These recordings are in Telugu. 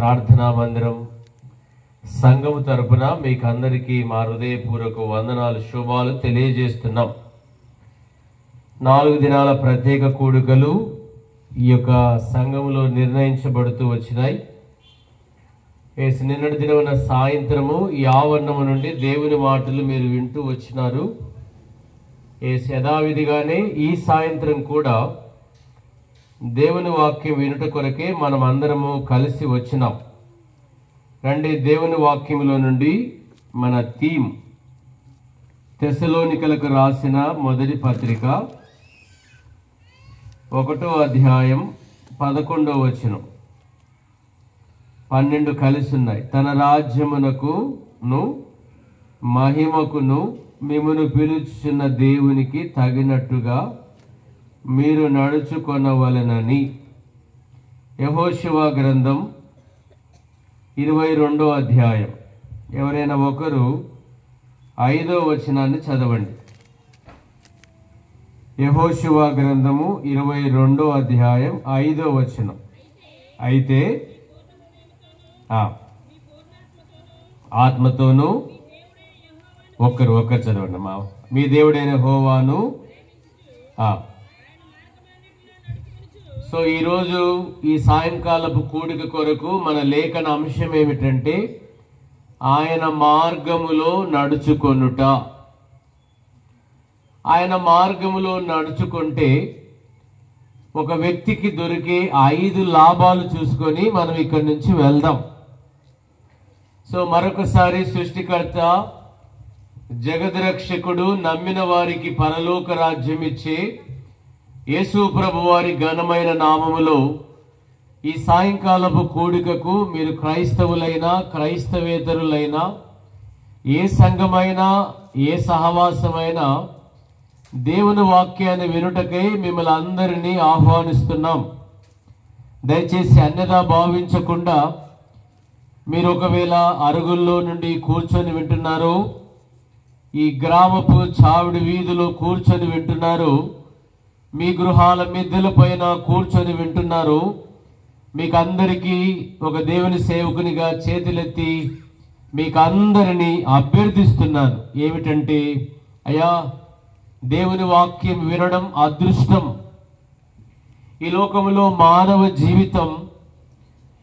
ప్రార్థనా మందిరం సంఘం తరపున మీకు అందరికీ మా హృదయపూర్వక వందనాలు, శుభాలు తెలియజేస్తున్నాం. 4 దినాల ప్రత్యేక కూడికలు ఈ యొక్క సంఘంలో నిర్ణయించబడుతూ వచ్చినాయి. నిన్నటి దినమున సాయంత్రము ఈ ఆవరణము నుండి దేవుని మాటలు మీరు వింటూ వచ్చినారు. యథావిధిగానే ఈ సాయంత్రం కూడా దేవుని వాక్యం వినుట కొరకే మనం అందరము కలిసి వచ్చినాం. రండి, దేవుని వాక్యంలో నుండి మన థీమ్ తెస్సలోనికలకు రాసిన మొదటి పత్రిక 1వ అధ్యాయం 11వ వచనం 12 కలిసి ఉన్నాయి. తన రాజ్యమునకును మహిమకును మిమ్మును పిలుచుచున్న దేవునికి తగినట్టుగా మీరు నడుచుకొనవలెనని. యెహోషువ గ్రంథం 22వ అధ్యాయం. ఎవరైనా ఒకరు 5వ వచనాన్ని చదవండి. యెహోషువ గ్రంథము 22వ అధ్యాయం 5వ వచనం. అయితే ఆత్మతోనూ ఒక్కరు చదవండి. మీ దేవుడైన యెహోవాను. సో ఈరోజు ఈ సాయంకాలపు కూడిక కొరకు మన లేఖన అంశం ఏమిటంటే ఆయన మార్గములో నడుచుకొనుట. ఆయన మార్గములో నడుచుకుంటే ఒక వ్యక్తికి దొరికే 5 లాభాలు చూసుకొని మనం ఇక్కడి నుంచి వెళ్దాం. సో మరొకసారి సృష్టికర్త, జగద్రక్షకుడు, నమ్మిన వారికి పరలోక రాజ్యం ఇచ్చే యేసు ప్రభు వారి ఘనమైన నామములో ఈ సాయంకాలపు కూడికకు మీరు క్రైస్తవులైనా క్రైస్తవేతరులైనా ఏ సంఘమైనా ఏ సహవాసమైనా దేవుని వాక్యాన్ని వినుటకై మిమ్మల్ని అందరినీ ఆహ్వానిస్తున్నాం. దయచేసి అన్యథా భావించకుండా మీరు ఒకవేళ అరుగుల్లో నుండి కూర్చొని వింటున్నారు, ఈ గ్రామపు చావిడి వీధిలో కూర్చొని వింటున్నారు, మీ గృహాల మిద్దెల పైన కూర్చొని వింటున్నారు, మీకు అందరికీ ఒక దేవుని సేవకునిగా చేతులెత్తి మీకు అందరినీ అభ్యర్థిస్తున్నాను. ఏమిటంటే, అయ్యా, దేవుని వాక్యం వినడం అదృష్టం. ఈ లోకంలో మానవ జీవితం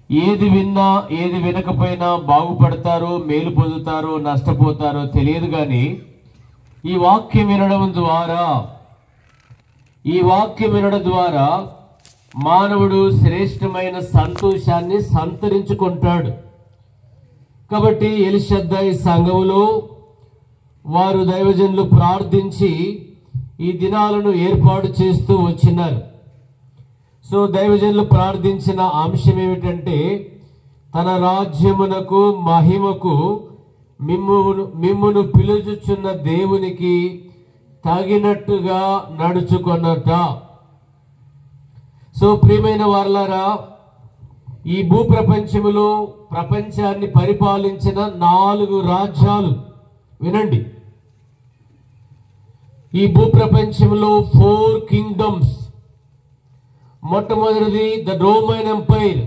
ఏది విన్నా ఏది వినకపోయినా బాగుపడతారో మేలు పొందుతారో నష్టపోతారో తెలియదు. కానీ ఈ వాక్యం వినడం ద్వారా మానవుడు శ్రేష్టమైన సంతోషాన్ని సంతరించుకుంటాడు. కాబట్టి ఎలిషద్దాయి సంఘములో వారు దైవజనులు ప్రార్థించి ఈ దినాలను ఏర్పాటు చేస్తూ వచ్చినారు. సో దైవజనులు ప్రార్థించిన అంశం ఏమిటంటే, తన రాజ్యమునకు మహిమకు మిమ్మును పిలుచుచున్న దేవునికి తగినట్టుగా నడుచుకొనుట. సో ప్రియమైన వారలారా, ఈ భూప్రపంచములో ప్రపంచాన్ని పరిపాలించిన 4 రాజ్యాలు వినండి. ఈ భూప్రపంచంలో 4 కింగ్డమ్స్. మొట్టమొదటిది ద రోమన్ ఎంపైర్.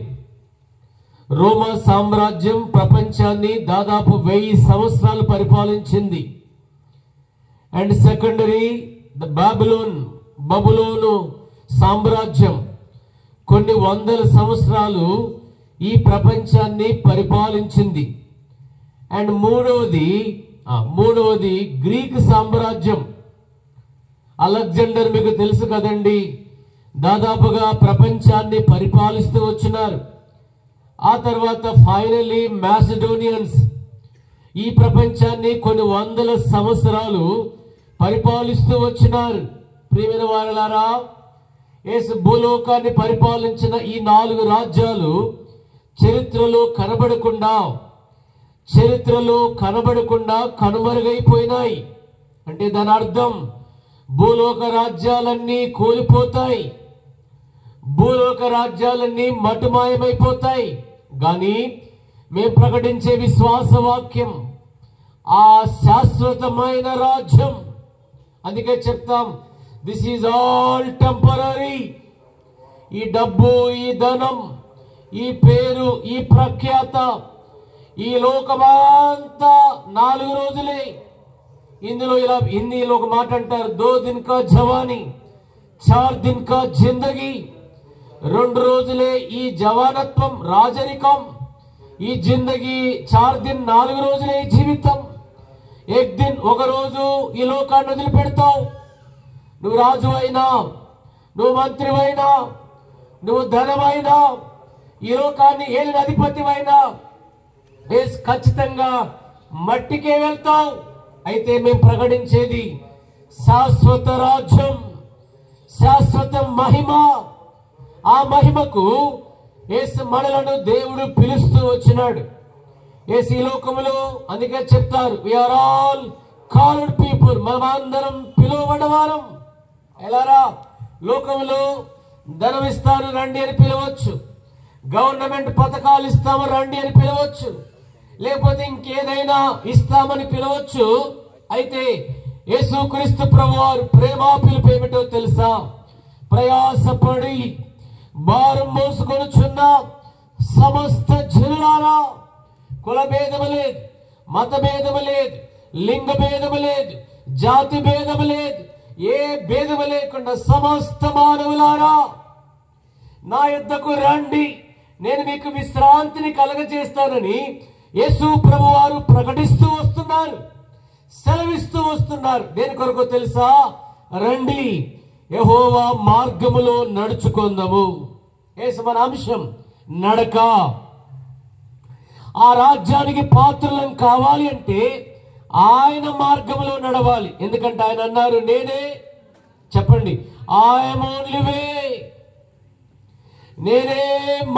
రోమా సామ్రాజ్యం ప్రపంచాన్ని దాదాపు 1000 సంవత్సరాలు పరిపాలించింది. అండ్ సెకండరీ ద బబులోను సామ్రాజ్యం కొన్ని 100 సంవత్సరాలు ఈ ప్రపంచాన్ని పరిపాలించింది. అండ్ మూడవది గ్రీక్ సామ్రాజ్యం. అలెగ్జాండర్ మీకు తెలుసు కదండి, దాదాపుగా ప్రపంచాన్ని పరిపాలిస్తూ వచ్చినారు. ఆ తర్వాత ఫైనల్లీ మాసిడోనియన్స్ ఈ ప్రపంచాన్ని కొన్ని 100 సంవత్సరాలు పరిపాలిస్తూ వచ్చినారు. ప్రియమైన వారలారా, యేసు భూలోకాన్ని పరిపాలించిన ఈ 4 రాజ్యాలు చరిత్రలో కనబడకుండా కనుమరుగైపోయినాయి. అంటే దాని అర్థం భూలోక రాజ్యాలన్నీ కూలిపోతాయి, భూలోక రాజ్యాలన్నీ మటుమాయమైపోతాయి. కానీ మేము ప్రకటించే విశ్వాస వాక్యం ఆ శాశ్వతమైన రాజ్యం. అందుకే చెప్తాం, దిస్ ఈజ్ ఆల్ టెంపరరీ. ఈ డబ్బు, ఈ ధనం, ఈ పేరు, ఈ ప్రఖ్యాత, ఈ లోకమంతా 4 రోజులే. ఇందులో ఇలా హిందీలో ఒక మాట అంటారు, 2 दिन का जवानी 4 दिन का जिंदगी. 2 రోజులే ఈ జవానత్వం, రాజరికం, ఈ జిందగీ. 4 दिन 4 రోజులే ఈ జీవితం. 1 दिन ఒక రోజు ఈ లోకాన్ని వదిలిపెడతావు. నువ్వు రాజు అయినా, నువ్వు మంత్రి అయినా, నువ్వు ధనమైనా, ఈ లోకాన్ని ఏలిన అధిపతివైనా ఖచ్చితంగా మట్టికే వెళ్తావు. అయితే మేము ప్రకటించేది శాశ్వత రాజ్యం, శాశ్వత మహిమ. ఆ మహిమకు యేసు మనలను దేవుడు పిలుస్తూ వచ్చినాడు. యేసు ఈ లోకములో, అందుకే చెప్తారు, we are all called people, మనమందరం పిలువబడవారం. ఎలారా? లోకములో ధనం ఇస్తాను రండి అని పిలవచ్చు, గవర్నమెంట్ పథకాలు ఇస్తాము రండి అని పిలవచ్చు, లేకపోతే ఇంకేదైనా ఇస్తామని పిలవచ్చు. అయితే యేసుక్రీస్తు ప్రభువారు ప్రేమ పిలుపు ఏమిటో తెలుసా? ప్రయాసపడి భారం మోసుకొనుచున్న సమస్త జనులారా, కుల భేదము లేదు, మత భేదము లేదు, లింగ భేదము లేదు, జాతి భేదము లేదు, ఏ భేదము లేకుండా సమస్త మానవులారా నా యొద్దకు రండి, నేను మీకు విశ్రాంతిని కలగజేస్తానని యేసు ప్రభువారు ప్రకటిస్తూ వస్తున్నారు, సెలవిస్తూ వస్తున్నారు. దేని కొరకు తెలుసా? రండి, యెహోవా మార్గములో నడుచుకుందాము. యేసు మన అంశం నడక. ఆ రాజ్యానికి పాత్రలం కావాలి అంటే ఆయన మార్గములో నడవాలి. ఎందుకంటే ఆయన అన్నారు, నేనే, చెప్పండి, ఐఎమ్ ఓన్లీ వే, నేనే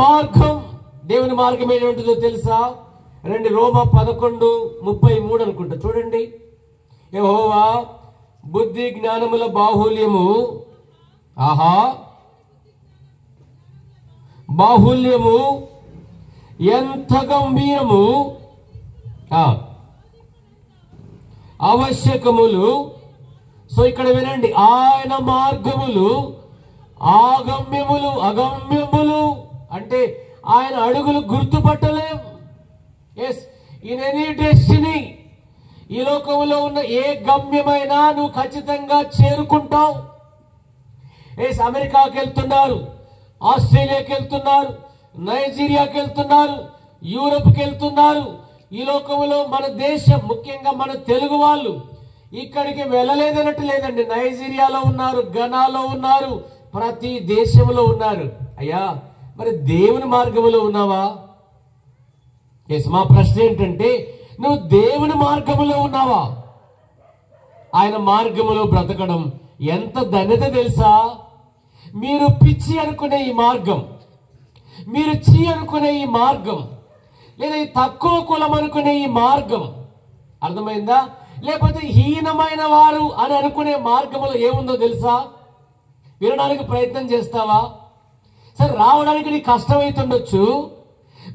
మార్గం. దేవుని మార్గం ఏంటో తెలుసా? రండి, రోమా 11:33 అనుకుంటా, చూడండి. యెహోవా బుద్ధి జ్ఞానముల బాహుల్యము, ఆహా బాహుల్యము ఎంత గంభీరము, ఆవశ్యకములు. సో ఇక్కడ వినండి, ఆయన మార్గములు ఆగమ్యములు, అగమ్యములు. అంటే ఆయన అడుగులు గుర్తుపట్టలేం. ఎస్, ఇన్ ఎనీ డెస్టినీ, ఈ లోకంలో ఉన్న ఏ గమ్యమైనా నువ్వు ఖచ్చితంగా చేరుకుంటావు. ఎస్, అమెరికాకి వెళ్తున్నారు, ఆస్ట్రేలియాకి వెళ్తున్నారు, నైజీరియాకి వెళ్తున్నారు, యూరోప్కి వెళ్తున్నారు. ఈ లోకంలో మన దేశం, ముఖ్యంగా మన తెలుగు వాళ్ళు ఇక్కడికి వెళ్ళలేదన్నట్టు లేదండి. నైజీరియాలో ఉన్నారు, ఘనాలో ఉన్నారు, ప్రతి దేశంలో ఉన్నారు. అయ్యా, మరి దేవుని మార్గంలో ఉన్నావా? ఎస్, మా ప్రశ్న ఏంటంటే, నువ్వు దేవుని మార్గంలో ఉన్నావా? ఆయన మార్గంలో బ్రతకడం ఎంత ధన్యత తెలుసా? మీరు పిచ్చి అనుకునే ఈ మార్గం, మీరు చీ అనుకునే ఈ మార్గం, లేదా ఈ తక్కువ కులం అనుకునే ఈ మార్గం, అర్థమైందా? లేకపోతే హీనమైన వారు అని అనుకునే మార్గంలో ఏముందో తెలుసా? వినడానికి ప్రయత్నం చేస్తావా? సరే, రావడానికి నీకు కష్టమవుతుండొచ్చు.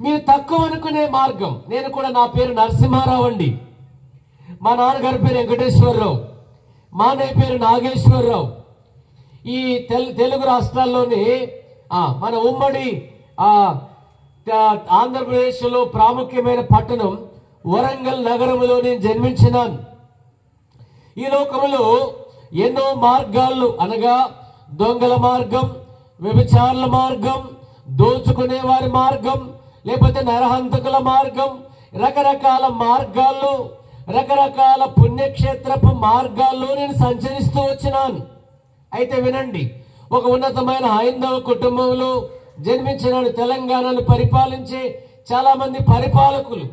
మీరు తక్కువ అనుకునే మార్గం. నేను కూడా, నా పేరు నరసింహారావు అండి, మా నాన్నగారి పేరు వెంకటేశ్వరరావు, మా అన్నయ్య పేరు నాగేశ్వరరావు. ఈ తెలుగు రాష్ట్రాల్లోనే మన ఉమ్మడి ఆంధ్రప్రదేశ్లో ప్రాముఖ్యమైన పట్టణం వరంగల్ నగరంలో నేను జన్మించినాను. ఈ లోకంలో ఎన్నో మార్గాలు, అనగా దొంగల మార్గం, వ్యభిచారుల మార్గం, దోచుకునే వారి మార్గం, లేకపోతే నరహంతకుల మార్గం, రకరకాల మార్గాల్లో, రకరకాల పుణ్యక్షేత్రపు మార్గాల్లో నేను సంచరిస్తూ వచ్చినాను. అయితే వినండి, ఒక ఉన్నతమైన హైందవ కుటుంబంలో జన్మించినాను. తెలంగాణను పరిపాలించే చాలా మంది పరిపాలకులు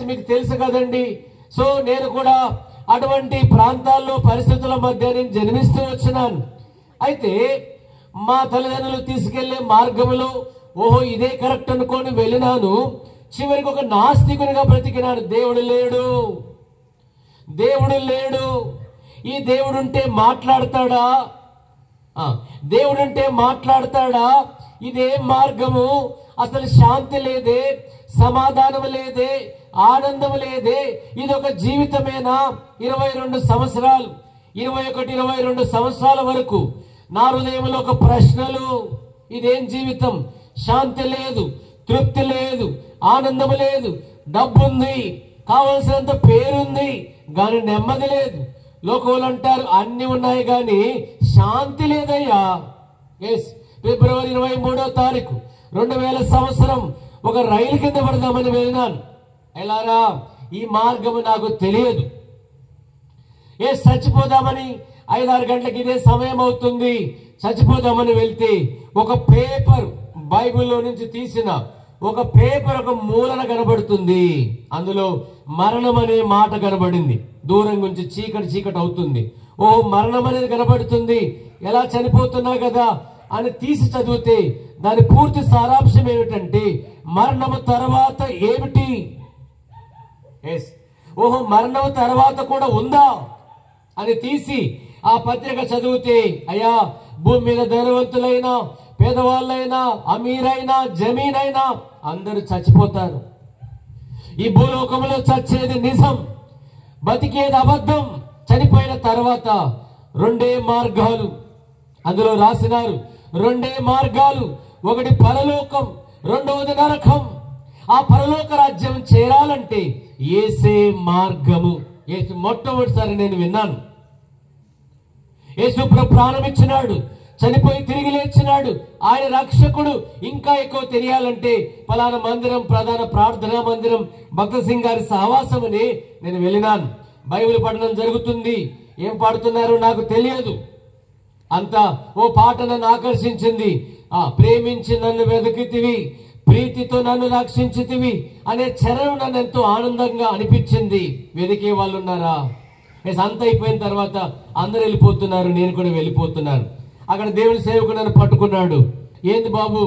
మీకు తెలుసు కదండి. సో నేను కూడా అటువంటి ప్రాంతాల్లో పరిస్థితుల మధ్య నేను జన్మిస్తూ వచ్చినాను. అయితే మా తల్లిదండ్రులు తీసుకెళ్లే మార్గంలో ఓహో ఇదే కరెక్ట్ అనుకొని వెళ్ళినాను. చివరికి ఒక నాస్తికునిగా బ్రతికినాను. దేవుడు లేడు, దేవుడు లేడు. ఈ దేవుడుంటే మాట్లాడతాడా? దేవుడుంటే మాట్లాడతాడా? ఇదే మార్గము, అసలు శాంతి లేదే, సమాధానం లేదే, ఆనందం లేదే. ఇది ఒక జీవితమేనా? 22 సంవత్సరాలు, 21, 22 సంవత్సరాల వరకు నా హృదయంలో ఒక ప్రశ్నలు. ఇదేం జీవితం? శాంతి లేదు, తృప్తి లేదు, ఆనందం లేదు. డబ్బు ఉంది, కావలసినంత పేరుంది, కానీ నెమ్మది లేదు. లోకంలో అంటారు అన్ని ఉన్నాయి కానీ శాంతి లేదయ్యా. ఎస్, ఫిబ్రవరి 23వ తారీఖు 2000 సంవత్సరం ఒక రైలు కింద పడదామని వెళ్ళినాను. ఎలారా, ఈ మార్గము నాకు తెలియదు. చచ్చిపోదామని 5-6 గంటలకి ఇదే సమయం అవుతుంది, చచ్చిపోదామని వెళ్తే ఒక పేపర్, బైబిల్లో నుంచి తీసిన ఒక పేపర్ ఒక మూలన కనబడుతుంది. అందులో మరణం అనే మాట కనబడింది. దూరం నుంచి చీకటి చీకటి అవుతుంది. ఓ, మరణం అనేది కనబడుతుంది, ఎలా చనిపోతున్నా కదా అని తీసి చదివితే దాని పూర్తి సారాంశం ఏమిటంటే మరణము తర్వాత ఏమిటి. ఓహో, మరణం తర్వాత కూడా ఉందా అని తీసి ఆ పత్రిక చదివితే, అయ్యా, భూమి మీద ధనవంతులైనా పేదవాళ్ళైనా అమీరైనా జమీనైనా అందరూ చచ్చిపోతారు. ఈ భూలోకంలో చచ్చేది నిజం, బతికేది అబద్ధం. చనిపోయిన తర్వాత 2 మార్గాలు అందులో రాసినారు. 2 మార్గాలు, ఒకటి పరలోకం, రెండవది నరకం. ఆ పరలోక రాజ్యం చేరాలంటే యేసే మార్గము. యేసు మొట్టమొదటిసారి నేను విన్నాను. యేసు ప్రాణం ఇచ్చినాడు, చనిపోయి తిరిగి లేచినాడు. ఆయన రక్షకుడు. ఇంకా ఎక్కువ తెలియాలంటే పలానా మందిరం, ప్రధాన ప్రార్థనా మందిరం, భక్త సింగ్ గారి సహవాసమని నేను వెళ్ళినాను. బైబిల్ పఠనం జరుగుతుంది. ఏం పాడుతున్నారో నాకు తెలియదు. అంతా ఓ పాట నన్ను ఆకర్షించింది. ప్రేమించి నన్ను వెతికితివి, ప్రీతితో నన్ను రక్షించితివి అనే చరణం నన్ను ఎంతో ఆనందంగా అనిపించింది. వెతికే వాళ్ళు ఉన్నారా? అంత అయిపోయిన తర్వాత అందరు వెళ్ళిపోతున్నారు, నేను కూడా వెళ్ళిపోతున్నాను. అక్కడ దేవుని సేవకుడు నన్ను పట్టుకున్నాడు. ఏంది బాబు,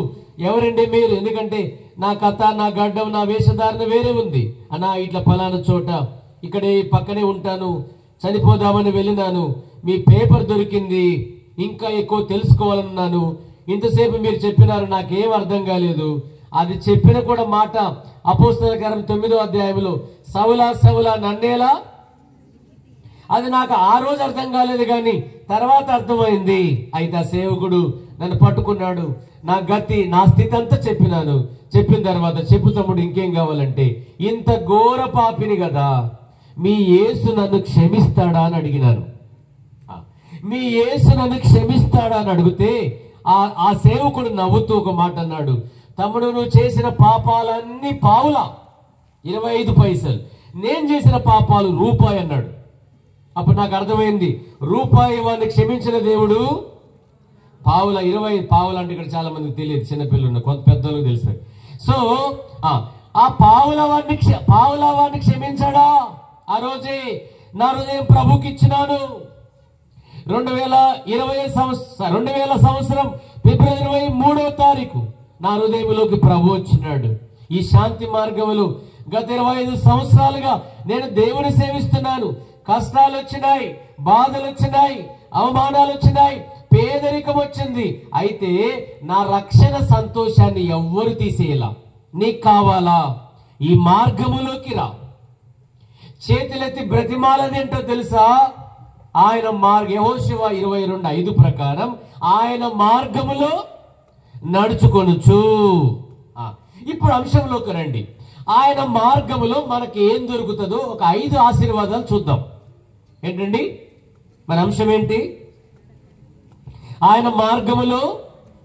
ఎవరండి మీరు? ఎందుకంటే నా కథ, నా గడ్డం, నా వేషధారణ వేరే ఉంది. అన్నా, ఇట్లా పలానా చోట ఇక్కడే పక్కనే ఉంటాను, చనిపోదామని వెళ్ళినాను, మీ పేపర్ దొరికింది, ఇంకా ఎక్కువ తెలుసుకోవాలన్నాను. ఇంతసేపు మీరు చెప్పినారు, నాకేం అర్థం కాలేదు. అది చెప్పిన కూడా మాట అపోస్తల కార్యం 9వ అధ్యాయంలో సౌలా సౌలా నన్నేలా, అది నాకు ఆ రోజు అర్థం కాలేదు కానీ తర్వాత అర్థమైంది. అయితే ఆ సేవకుడు నన్ను పట్టుకున్నాడు. నా గతి, నా స్థితి అంతా చెప్పినాను. చెప్పిన తర్వాత, చెప్పు తమ్ముడు ఇంకేం కావాలంటే, ఇంత ఘోర పాపిని కదా, మీ యేసు నన్ను క్షమిస్తాడా అని అడిగినాను. మీ యేసు నన్ను క్షమిస్తాడా అని అడిగితే ఆ సేవకుడు నవ్వుతూ ఒక మాట అన్నాడు, తమ్ముడు, నువ్వు చేసిన పాపాలన్నీ పావులా 25 పైసలు, నేను చేసిన పాపాలు రూపాయి అన్నాడు. అప్పుడు నాకు అర్థమైంది, రూపాయి వాడిని క్షమించిన దేవుడు పావుల 20 పావులు అంటే ఇక్కడ చాలా మందికి తెలియదు, చిన్నపిల్లలు ఉన్న కొంత పెద్దలకు తెలుసు. సో ఆ పావుల వాడిని క్షమించాడా? ఆ రోజే నా హృదయం ప్రభుకి ఇచ్చినాను. 2000 సంవత్సరం ఫిబ్రవరి 23వ తారీఖు నా హృదయంలోకి ప్రభు వచ్చినాడు. ఈ శాంతి మార్గములు గత 25 సంవత్సరాలుగా నేను దేవుని సేవిస్తున్నాను. కష్టాలు వచ్చినాయి, బాధలు వచ్చినాయి, అవమానాలు వచ్చినాయి, పేదరికం వచ్చింది. అయితే నా రక్షణ సంతోషాన్ని ఎవ్వరు తీసేయాల. నీకు కావాలా? ఈ మార్గములోకి రా. చేతులెత్తి బ్రతిమాలదేంటో తెలుసా? ఆయన యెహోషువ 22:5 ప్రకారం ఆయన మార్గములో నడుచుకొనుచు. ఇప్పుడు అంశంలోకి రండి. ఆయన మార్గములో మనకి ఏం దొరుకుతుందో ఒక 5 ఆశీర్వాదాలు చూద్దాం. ఏంటండి మన అంశం ఏంటి? ఆయన మార్గములో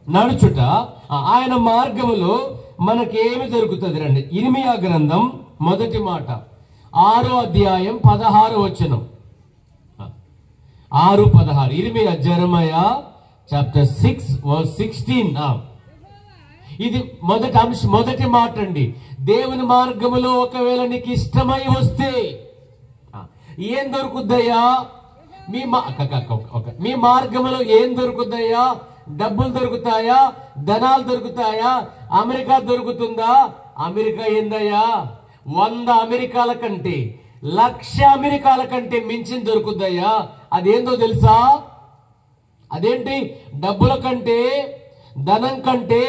నడుచుట. ఆయన మార్గములో మనకేమి దొరుకుతుంది? రండి, ఇర్మియా గ్రంథం 1వ మాట 6వ అధ్యాయం 16వ వచనం. 6:16 ఇర్మియా, జెరమయా చాప్టర్ 6:16. ఇది మొదటి మాట అండి. దేవుని మార్గములో ఒకవేళ నీకు ఇష్టమై వస్తే ఏం దొరుకుద్దయ్యా? మీ మార్గములో ఏం దొరుకుద్దయ్యా? డబ్బులు దొరుకుతాయా? ధనాలు దొరుకుతాయా? అమెరికా దొరుకుతుందా? అమెరికా ఏందయ్యా? 100 అమెరికాల కంటే, 1,00,000 అమెరికాల కంటే మించిన దొరుకుద్దయ్యా. అదేందో తెలుసా? అదేంటి? డబ్బుల కంటే, ధనం కంటే,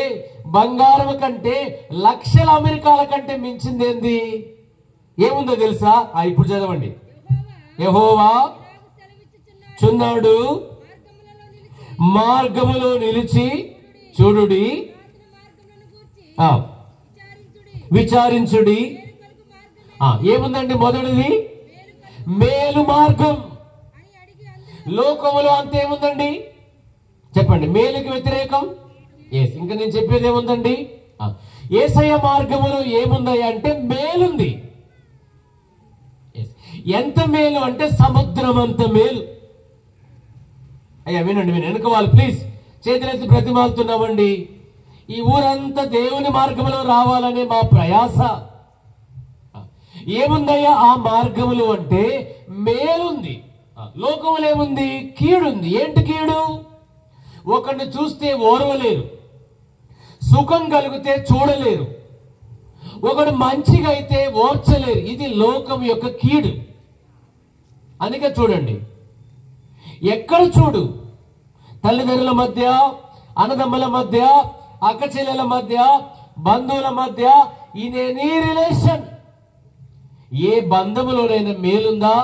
బంగారం కంటే, 1,00,000 అమెరికాల కంటే మించింది ఏంది? ఏముందో తెలుసా? ఇప్పుడు చదవండి. యెహోవా చున్నాడు, మార్గములో నిలిచి చూడుడి. విచారించుడి. ఏముందండి? మొదటిది మేలు మార్గం. లోకములో అంతేముందండి? చెప్పండి. మేలుకి వ్యతిరేకం. ఇంకా నేను చెప్పేది ఏముందండి? యేసయ్య మార్గములో ఏముందయ్యా అంటే మేలుంది. ఎంత మేలు అంటే సముద్రం అంత మేలు. అయ్యా వినండి, వెనుక వాళ్ళు ప్లీజ్ చేతులెత్తి బ్రతిమాలుతున్నామండి. ఈ ఊరంతా దేవుని మార్గంలో రావాలనే మా ప్రయాస. ఏముందయ్యా ఆ మార్గములు అంటే? మేలుంది. లోకములు ఏముంది? కీడుంది. ఏంటి కీడు? ఒకరిని చూస్తే ఓర్వలేరు, సుఖం కలిగితే చూడలేరు, ఒకడు మంచిగా అయితే ఓర్చలేరు. ఇది లోకం యొక్క కీడు. అందుకే చూడండి, ఎక్కడ చూడు తల్లిదండ్రుల మధ్య, అన్నదమ్ముల మధ్య, అక్క చెల్లెల మధ్య, బంధువుల మధ్య ఇన్ ఎనీ రిలేషన్ ఏ బంధములోనైనా మేలుందా?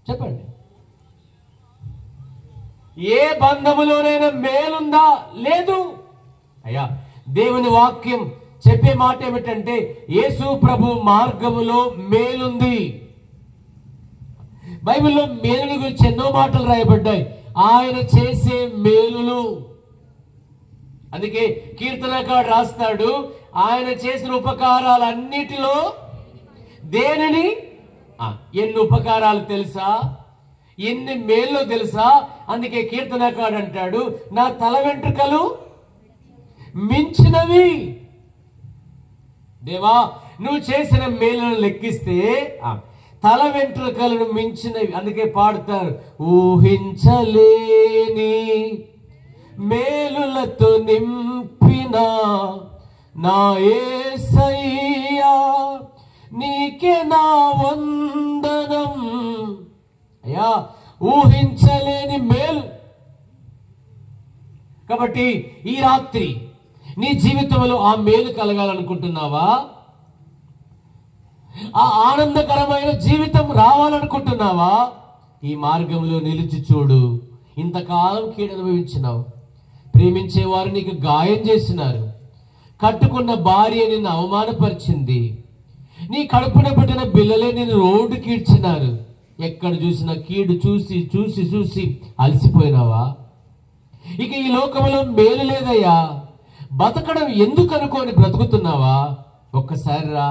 చెప్పండి. ఏ బంధములోనైనా మేలుందా? లేదు. అయ్యా దేవుని వాక్యం చెప్పే మాట ఏమిటంటే యేసు ప్రభు మార్గములో మేలుంది. బైబిల్లో మేలుల గురించి ఎన్నో మాటలు రాయబడ్డాయి. ఆయన చేసే మేలులు. అందుకే కీర్తనకారుడు రాస్తాడు, ఆయన చేసిన ఉపకారాలన్నిటిలో దేనిని? ఎన్ని ఉపకారాలు తెలుసా? ఎన్ని మేలు తెలుసా? అందుకే కీర్తనకారుడు అంటాడు, నా తల వెంట్రుకలు మించినవి. దేవా, నువ్వు చేసిన మేలును లెక్కిస్తే తల వెంట్రుకలను మించినవి. అందుకే పాడుతారు, ఊహించలేని మేలులతో నింపిన నా యేసయ్యా నీకే నా వందనం. అయ్యా ఊహించలేని మేలు. కాబట్టి ఈ రాత్రి నీ జీవితంలో ఆ మేలు కలగాలనుకుంటున్నావా? ఆ ఆనందకరమైన జీవితం రావాలనుకుంటున్నావా? ఈ మార్గంలో నిలిచి చూడు. ఇంతకాలం కీడు అనుభవించినావు, ప్రేమించేవారు నీకు గాయం చేసినారు, కట్టుకున్న భార్య నిన్ను అవమానపరిచింది, నీ కడుపున పెట్టిన బిల్లలే నిన్ను రోడ్డుకి ఈడ్చినారు. ఎక్కడ చూసినా కీడు చూసి చూసి చూసి అలసిపోయినావా? ఇక ఈ లోకంలో మేలు లేదయ్యా, బతకడం ఎందుకు అనుకోని బ్రతుకుతున్నావా? ఒక్కసారి రా,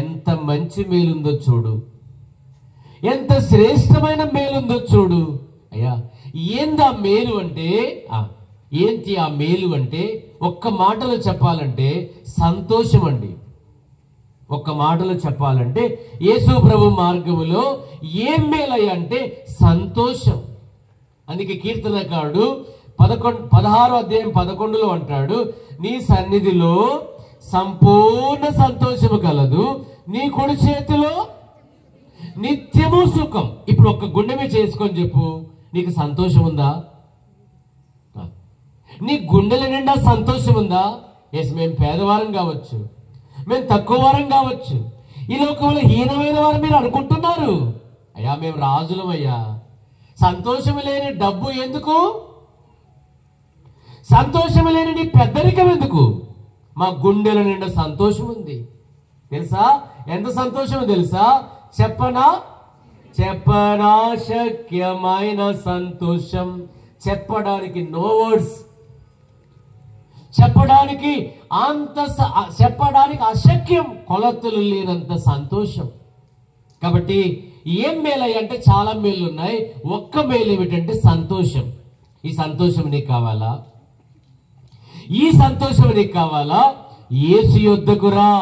ఎంత మంచి మేలుందో చూడు, ఎంత శ్రేష్టమైన మేలుందో చూడు. అయ్యా ఏందా మేలు అంటే? ఏంటి ఆ మేలు అంటే? ఒక్క మాటలో చెప్పాలంటే సంతోషం అండి. ఒక్క మాటలో చెప్పాలంటే యేసు ప్రభు మార్గములో ఏం మేలయ్య అంటే సంతోషం. అందుకే కీర్తనకారుడు 16వ అధ్యాయం 11లో అంటాడు, నీ సన్నిధిలో సంపూర్ణ సంతోషము కలదు, నీ కుడి చేతిలో నిత్యము సుఖం. ఇప్పుడు ఒక్క గుండె మీద చేసుకొని చెప్పు, నీకు సంతోషం ఉందా? నీ గుండెల నిండా సంతోషం ఉందా? ఎస్, మేము పేదవారం కావచ్చు, మేము తక్కువ వారం కావచ్చు, ఈ లోకంలో హీనమైన వారు మీరు అనుకుంటున్నారు. అయ్యా మేము రాజులం అయ్యా. సంతోషం లేని డబ్బు ఎందుకు? సంతోషం లేని నీ పెద్దరికం ఎందుకు? మా గుండెల నిండా సంతోషం ఉంది. తెలుసా ఎంత సంతోషమో తెలుసా? చెప్పనా శక్యమైన సంతోషం. చెప్పడానికి నో వర్డ్స్, చెప్పడానికి అశక్యం, కొలతలు లేనంత సంతోషం. కాబట్టి ఏం మేలయ్య అంటే చాలా మేలు ఉన్నాయి. ఒక్క మేలు ఏమిటంటే సంతోషం. ఈ సంతోషం నీకు కావాలా? ఈ సంతోషం నీకు కావాలా? యేసు యొద్దకు రా.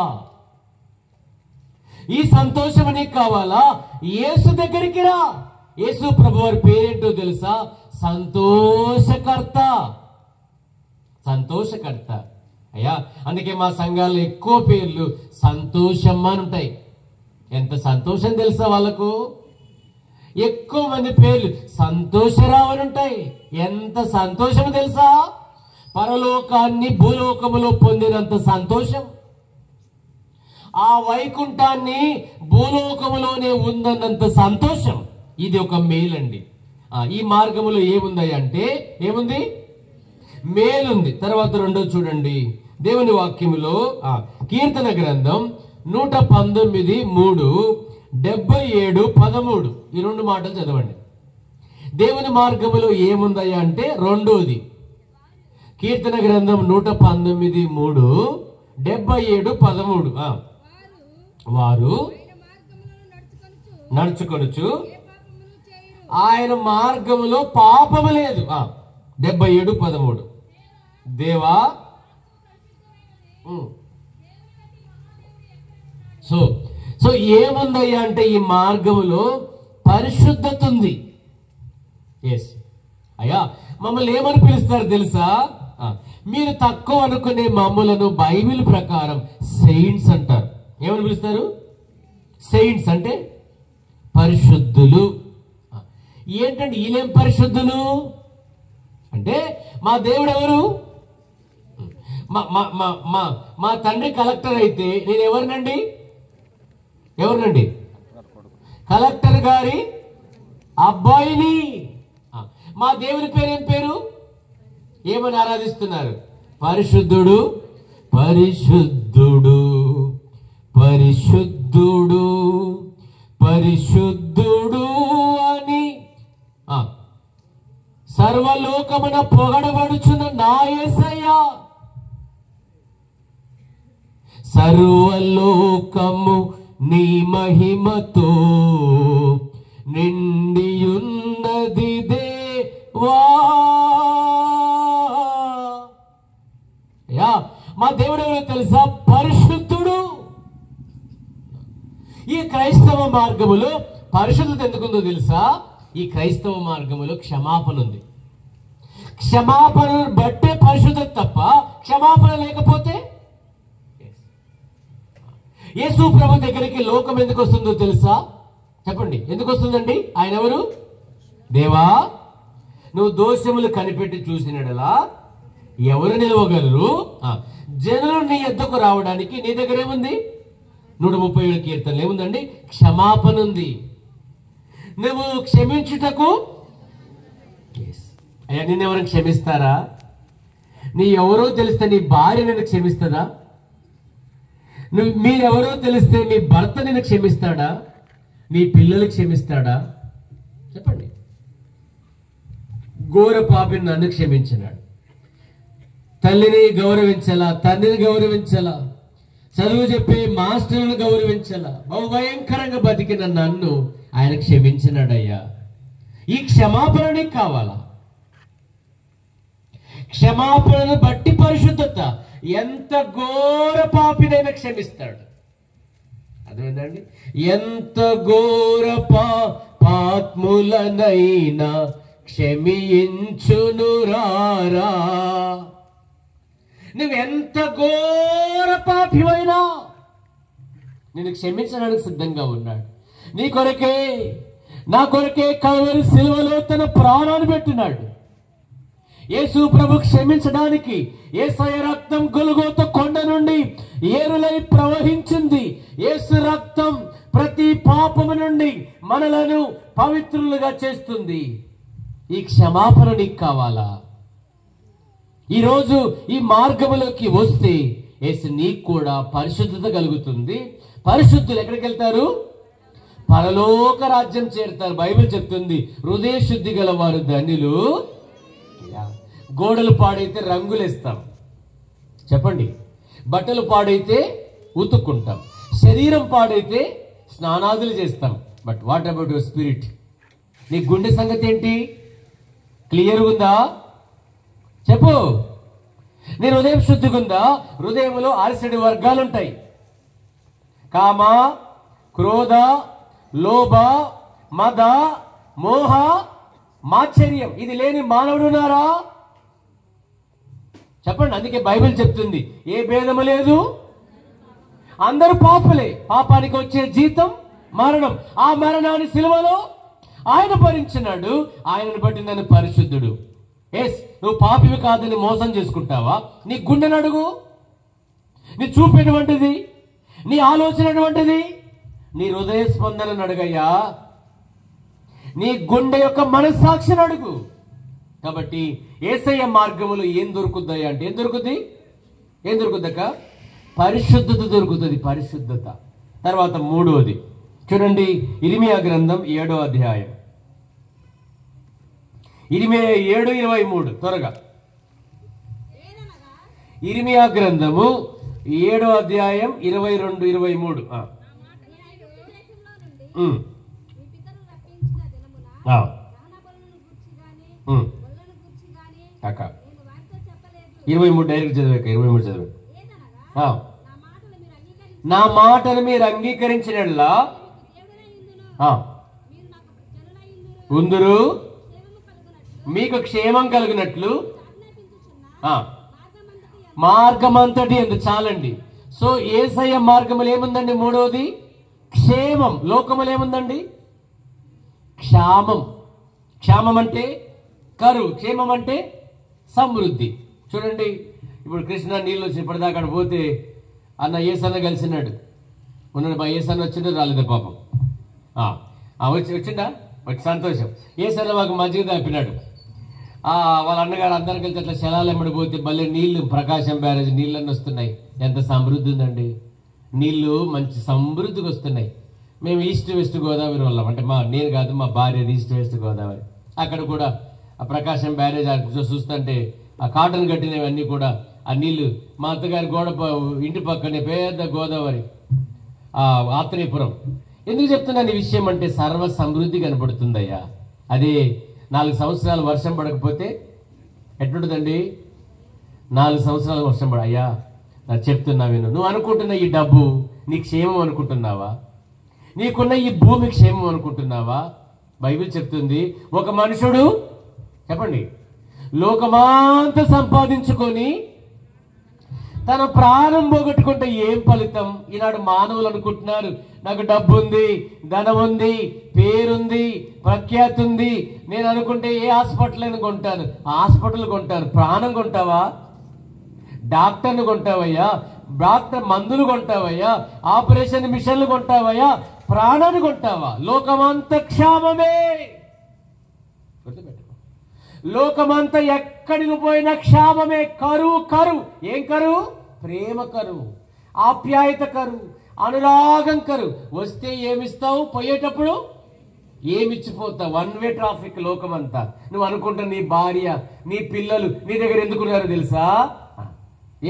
ఈ సంతోషం నీకు కావాలా? యేసు దగ్గరికి రా. యేసు ప్రభువారి పేరేంటో తెలుసా? సంతోషకర్త. సంతోషకర్త. అయ్యా అందుకే మా సంఘాల్లో ఎక్కువ పేర్లు సంతోషం అని ఉంటాయి. ఎంత సంతోషం తెలుసా వాళ్ళకు? ఎక్కువ మంది పేర్లు సంతోషరావు అని ఉంటాయి. ఎంత సంతోషం తెలుసా? పరలోకాన్ని భూలోకములో పొందినంత సంతోషం. ఆ వైకుంఠాన్ని భూలోకములోనే ఉందన్నంత సంతోషం. ఇది ఒక మేలండి. ఈ మార్గములో ఏముంది అంటే ఏముంది? మేలుంది. తర్వాత రెండో చూడండి, దేవుని వాక్యములో కీర్తన గ్రంథం 119:3, 77:13 ఈ 2 మాటలు చదవండి. దేవుని మార్గములో ఏముందయ్యా అంటే రెండోది. కీర్తన గ్రంథం 119:3, 77:13. వారు నడుచుకొనుచు ఆయన మార్గములో పాపము లేదు. 77:13. దేవా, సో ఏముందయ్యా అంటే ఈ మార్గములో పరిశుద్ధత ఉంది. ఎస్ అయ్యా, మమ్మల్ని ఏమని పిలుస్తారు తెలుసా? మీరు తక్కువ అనుకునే మమ్మలను బైబిల్ ప్రకారం సెయింట్స్ అంటారు. ఏమని పిలుస్తారు? సెయింట్స్ అంటే పరిశుద్ధులు. ఏంటంటే వీళ్ళేం పరిశుద్ధులు అంటే, మా దేవుడు ఎవరు? మా తండ్రి కలెక్టర్ అయితే నేను ఎవరినండి? కలెక్టర్ గారి అబ్బాయిని. మా దేవుని పేరు ఏం పేరు? ఏమని ఆరాధిస్తున్నారు? పరిశుద్ధుడు, పరిశుద్ధుడు, పరిశుద్ధుడు, పరిశుద్ధుడు అని సర్వలోకమున పొగడబడుచున్న నా యేసయ్య. సర్వలోకము నీ మహిమతో నిండియున్నది దేవా. మా దేవుడు ఎవరో తెలుసా? పరిశుద్ధుడు. ఈ క్రైస్తవ మార్గములో పరిశుద్ధత ఎందుకుందో తెలుసా? ఈ క్రైస్తవ మార్గములో క్షమాపణ ఉంది. క్షమాపణను బట్టే పరిశుద్ధత తప్ప క్షమాపణ లేకపోతే. యేసు ప్రభు దగ్గరికి లోకం ఎందుకు వస్తుందో తెలుసా? చెప్పండి, ఎందుకు వస్తుందండి? ఆయన ఎవరు? దేవా, నువ్వు దోషములు కనిపెట్టి చూసినడలా ఎవరు నిలవగలరు? జనులు నీ యొద్దకు రావడానికి నీ దగ్గర ఏముంది? 137 కీర్తనలు ఏముందండి? క్షమాపణ ఉంది. నువ్వు క్షమించుటకు అయ్యా, నిన్నెవరైనా క్షమిస్తారా? నీ ఎవరో తెలిస్తే నీ భార్య నిన్ను క్షమిస్తుందా? మీరెవరో తెలిస్తే మీ భర్త నిన్ను క్షమిస్తాడా? నీ పిల్లలు క్షమిస్తాడా? చెప్పండి. ఘోర పాపిని నన్ను క్షమించినాడు. తల్లిని గౌరవించాలా, తండ్రిని గౌరవించాలా, చదువు చెప్పే మాస్టర్ను గౌరవించాలా, బహు భయంకరంగా బతికిన నన్ను ఆయన క్షమించినాడయ్యా. ఈ క్షమాపణ నీకు కావాలా? క్షమాపణను బట్టి పరిశుద్ధత. ఎంత ఘోర పాపినైనా క్షమిస్తాడు. అదేంటండి? ఎంత ఘోర పాపాత్ములనైనా క్షమించును రారా. నువ్వెంత ఘోర పాపివైనా నిన్ను క్షమించడానికి సిద్ధంగా ఉన్నాడు. నీ కొరకే, నా కొరకే కల్వరి సిలువలో తన ప్రాణాన్ని పెట్టినాడు. యేసు ప్రభు క్షమించడానికి యేసయ్య రక్తం గొల్గోతా కొండ నుండి ఏరులై ప్రవహించింది. యేసు రక్తం ప్రతి పాపము నుండి మనలను పవిత్రులుగా చేస్తుంది. ఈ క్షమాపణ నీకు కావాలా? ఈరోజు ఈ మార్గములోకి వస్తే యేసు నీకు కూడా పరిశుద్ధత కలుగుతుంది. పరిశుద్ధులు ఎక్కడికి వెళ్తారు? పరలోక రాజ్యం చేరుతారు. బైబిల్ చెప్తుంది, హృదయ శుద్ధి గల వారు ధన్యులు. గోడలు పాడైతే రంగులు వేస్తాం, చెప్పండి. బట్టలు పాడైతే ఉతుక్కుంటాం, శరీరం పాడైతే స్నానాదులు చేస్తాం. But what about your spirit? నీ గుండె సంగతి ఏంటి? క్లియర్ ఉందా? చెప్పు. నీ హృదయం శుద్ధిగా ఉందా? హృదయంలో 67 వర్గాలు ఉంటాయి. కామ, క్రోధ, లోభ, మద, మోహ, మాత్సర్యం. ఇది లేని మానవుడు ఉన్నారా? చెప్పండి. అందుకే బైబిల్ చెప్తుంది, ఏ భేదము లేదు, అందరూ పాపులే, పాపానికి వచ్చే జీతం మరణం. ఆ మరణాన్ని సిలువలో ఆయన భరించినాడు. ఆయనను బట్టి నన్ను పరిశుద్ధుడు. ఎస్, నువ్వు పాపివి కాదని మోసం చేసుకుంటావా? నీ గుండెను అడుగు. నీ చూపు ఎటువంటిది? నీ ఆలోచన ఎటువంటిది? నీ హృదయ స్పందనను అడుగయ్యా. నీ గుండె యొక్క మనస్సాక్షిని అడుగు. కాబట్టి యేసయ్య మార్గములో ఏం దొరుకుతాయి అంటే ఏం దొరుకుతుంది? ఏం దొరుకుద్దక్క? పరిశుద్ధత దొరుకుతుంది, పరిశుద్ధత. తర్వాత మూడోది చూడండి, ఇర్మియా గ్రంథం 7వ అధ్యాయం, ఇర్మియా 7:23 త్వరగా. ఇర్మియా గ్రంథము 7వ అధ్యాయం 22-23. అక్క 23 డైరెక్ట్ చదివాక 23 చదివా. నా మాటను మీరు అంగీకరించినట్లా ఉందురు, మీకు క్షేమం కలిగినట్లు మార్గమంతటి ఎందు. చాలండి. సో యేసయ్య మార్గములు ఏముందండి? మూడవది క్షేమం. లోకములు ఏముందండి? క్షామం. క్షామం అంటే కరువు, క్షేమం అంటే సమృద్ధి. చూడండి, ఇప్పుడు కృష్ణా నీళ్ళు వచ్చి ఇప్పటిదాకా అక్కడ పోతే అన్న ఏసన్న కలిసినాడు, ఉన్నాడు. మా ఏసన్న వచ్చిండో రాలేదా పాపం? వచ్చిండా? వచ్చి సంతోషం. ఏసన్న మాకు మంచిగా తప్పినాడు. వాళ్ళ అన్నగారు అందరం కలిసి అట్లా శలాలు ఎమ్మడిపోతే భలే నీళ్లు, ప్రకాశం బ్యారేజ్ నీళ్ళన్నీ వస్తున్నాయి. ఎంత సమృద్ధి ఉందండి, నీళ్లు మంచి సమృద్ధిగా వస్తున్నాయి. మేము ఈస్ట్ వెస్ట్ గోదావరి వాళ్ళం, అంటే నేను కాదు, మా భార్య ఈస్ట్ వెస్ట్ గోదావరి. అక్కడ కూడా ఆ ప్రకాశం బ్యారేజ్ చూస్తుంటే ఆ కాటన్ కట్టినవన్నీ కూడా ఆ నీళ్లు, మా అత్తగారి ఇంటి పక్కనే పెద్ద గోదావరి, ఆత్రేయపురం. ఎందుకు చెప్తున్నాను ఈ విషయం అంటే సర్వ సమృద్ధి కనపడుతుందయ్యా. అదే 4 సంవత్సరాలు వర్షం పడకపోతే ఎట్లుంటుందండి? 4 సంవత్సరాలు వర్షం అయ్యా నాకు చెప్తున్నా విను. నువ్వు అనుకుంటున్న ఈ డబ్బు నీ క్షేమం అనుకుంటున్నావా? నీకున్న ఈ భూమి క్షేమం అనుకుంటున్నావా? బైబిల్ చెప్తుంది, ఒక మనుషుడు చెప్పండి లోకమాంత సంపాదించుకొని తన ప్రాణం పోగొట్టుకుంటే ఏం ఫలితం? ఈనాడు మానవులు అనుకుంటున్నారు, నాకు డబ్బు ఉంది, ధనం ఉంది, పేరుంది, ప్రఖ్యాతి ఉంది, నేను అనుకుంటే ఏ హాస్పిటల్ అయినా కొంటాను. హాస్పిటల్ కొంటాను. ప్రాణం కొంటావా? డాక్టర్ను కొంటావయ్యా? డాక్టర్ మందులు కొంటావయ్యా? ఆపరేషన్ మిషన్లు కొంటావయ్యా? ప్రాణాన్ని కొంటావా? లోకమంతా క్షామమే. గుర్తుపెట్టుకో, లోకమంతా ఎక్కడికి పోయినా క్షామమే. కరువు. కరువు ఏం కరువు? ప్రేమ కరువు, ఆప్యాయత కరువు, అనురాగం కరువు. వస్తే ఏమిస్తావు, పోయేటప్పుడు ఏమిచ్చిపోతావు. 1 వే ట్రాఫిక్ లోకమంతా. నువ్వు అనుకుంటా నీ భార్య, నీ పిల్లలు నీ దగ్గర ఎందుకున్నారు తెలుసా?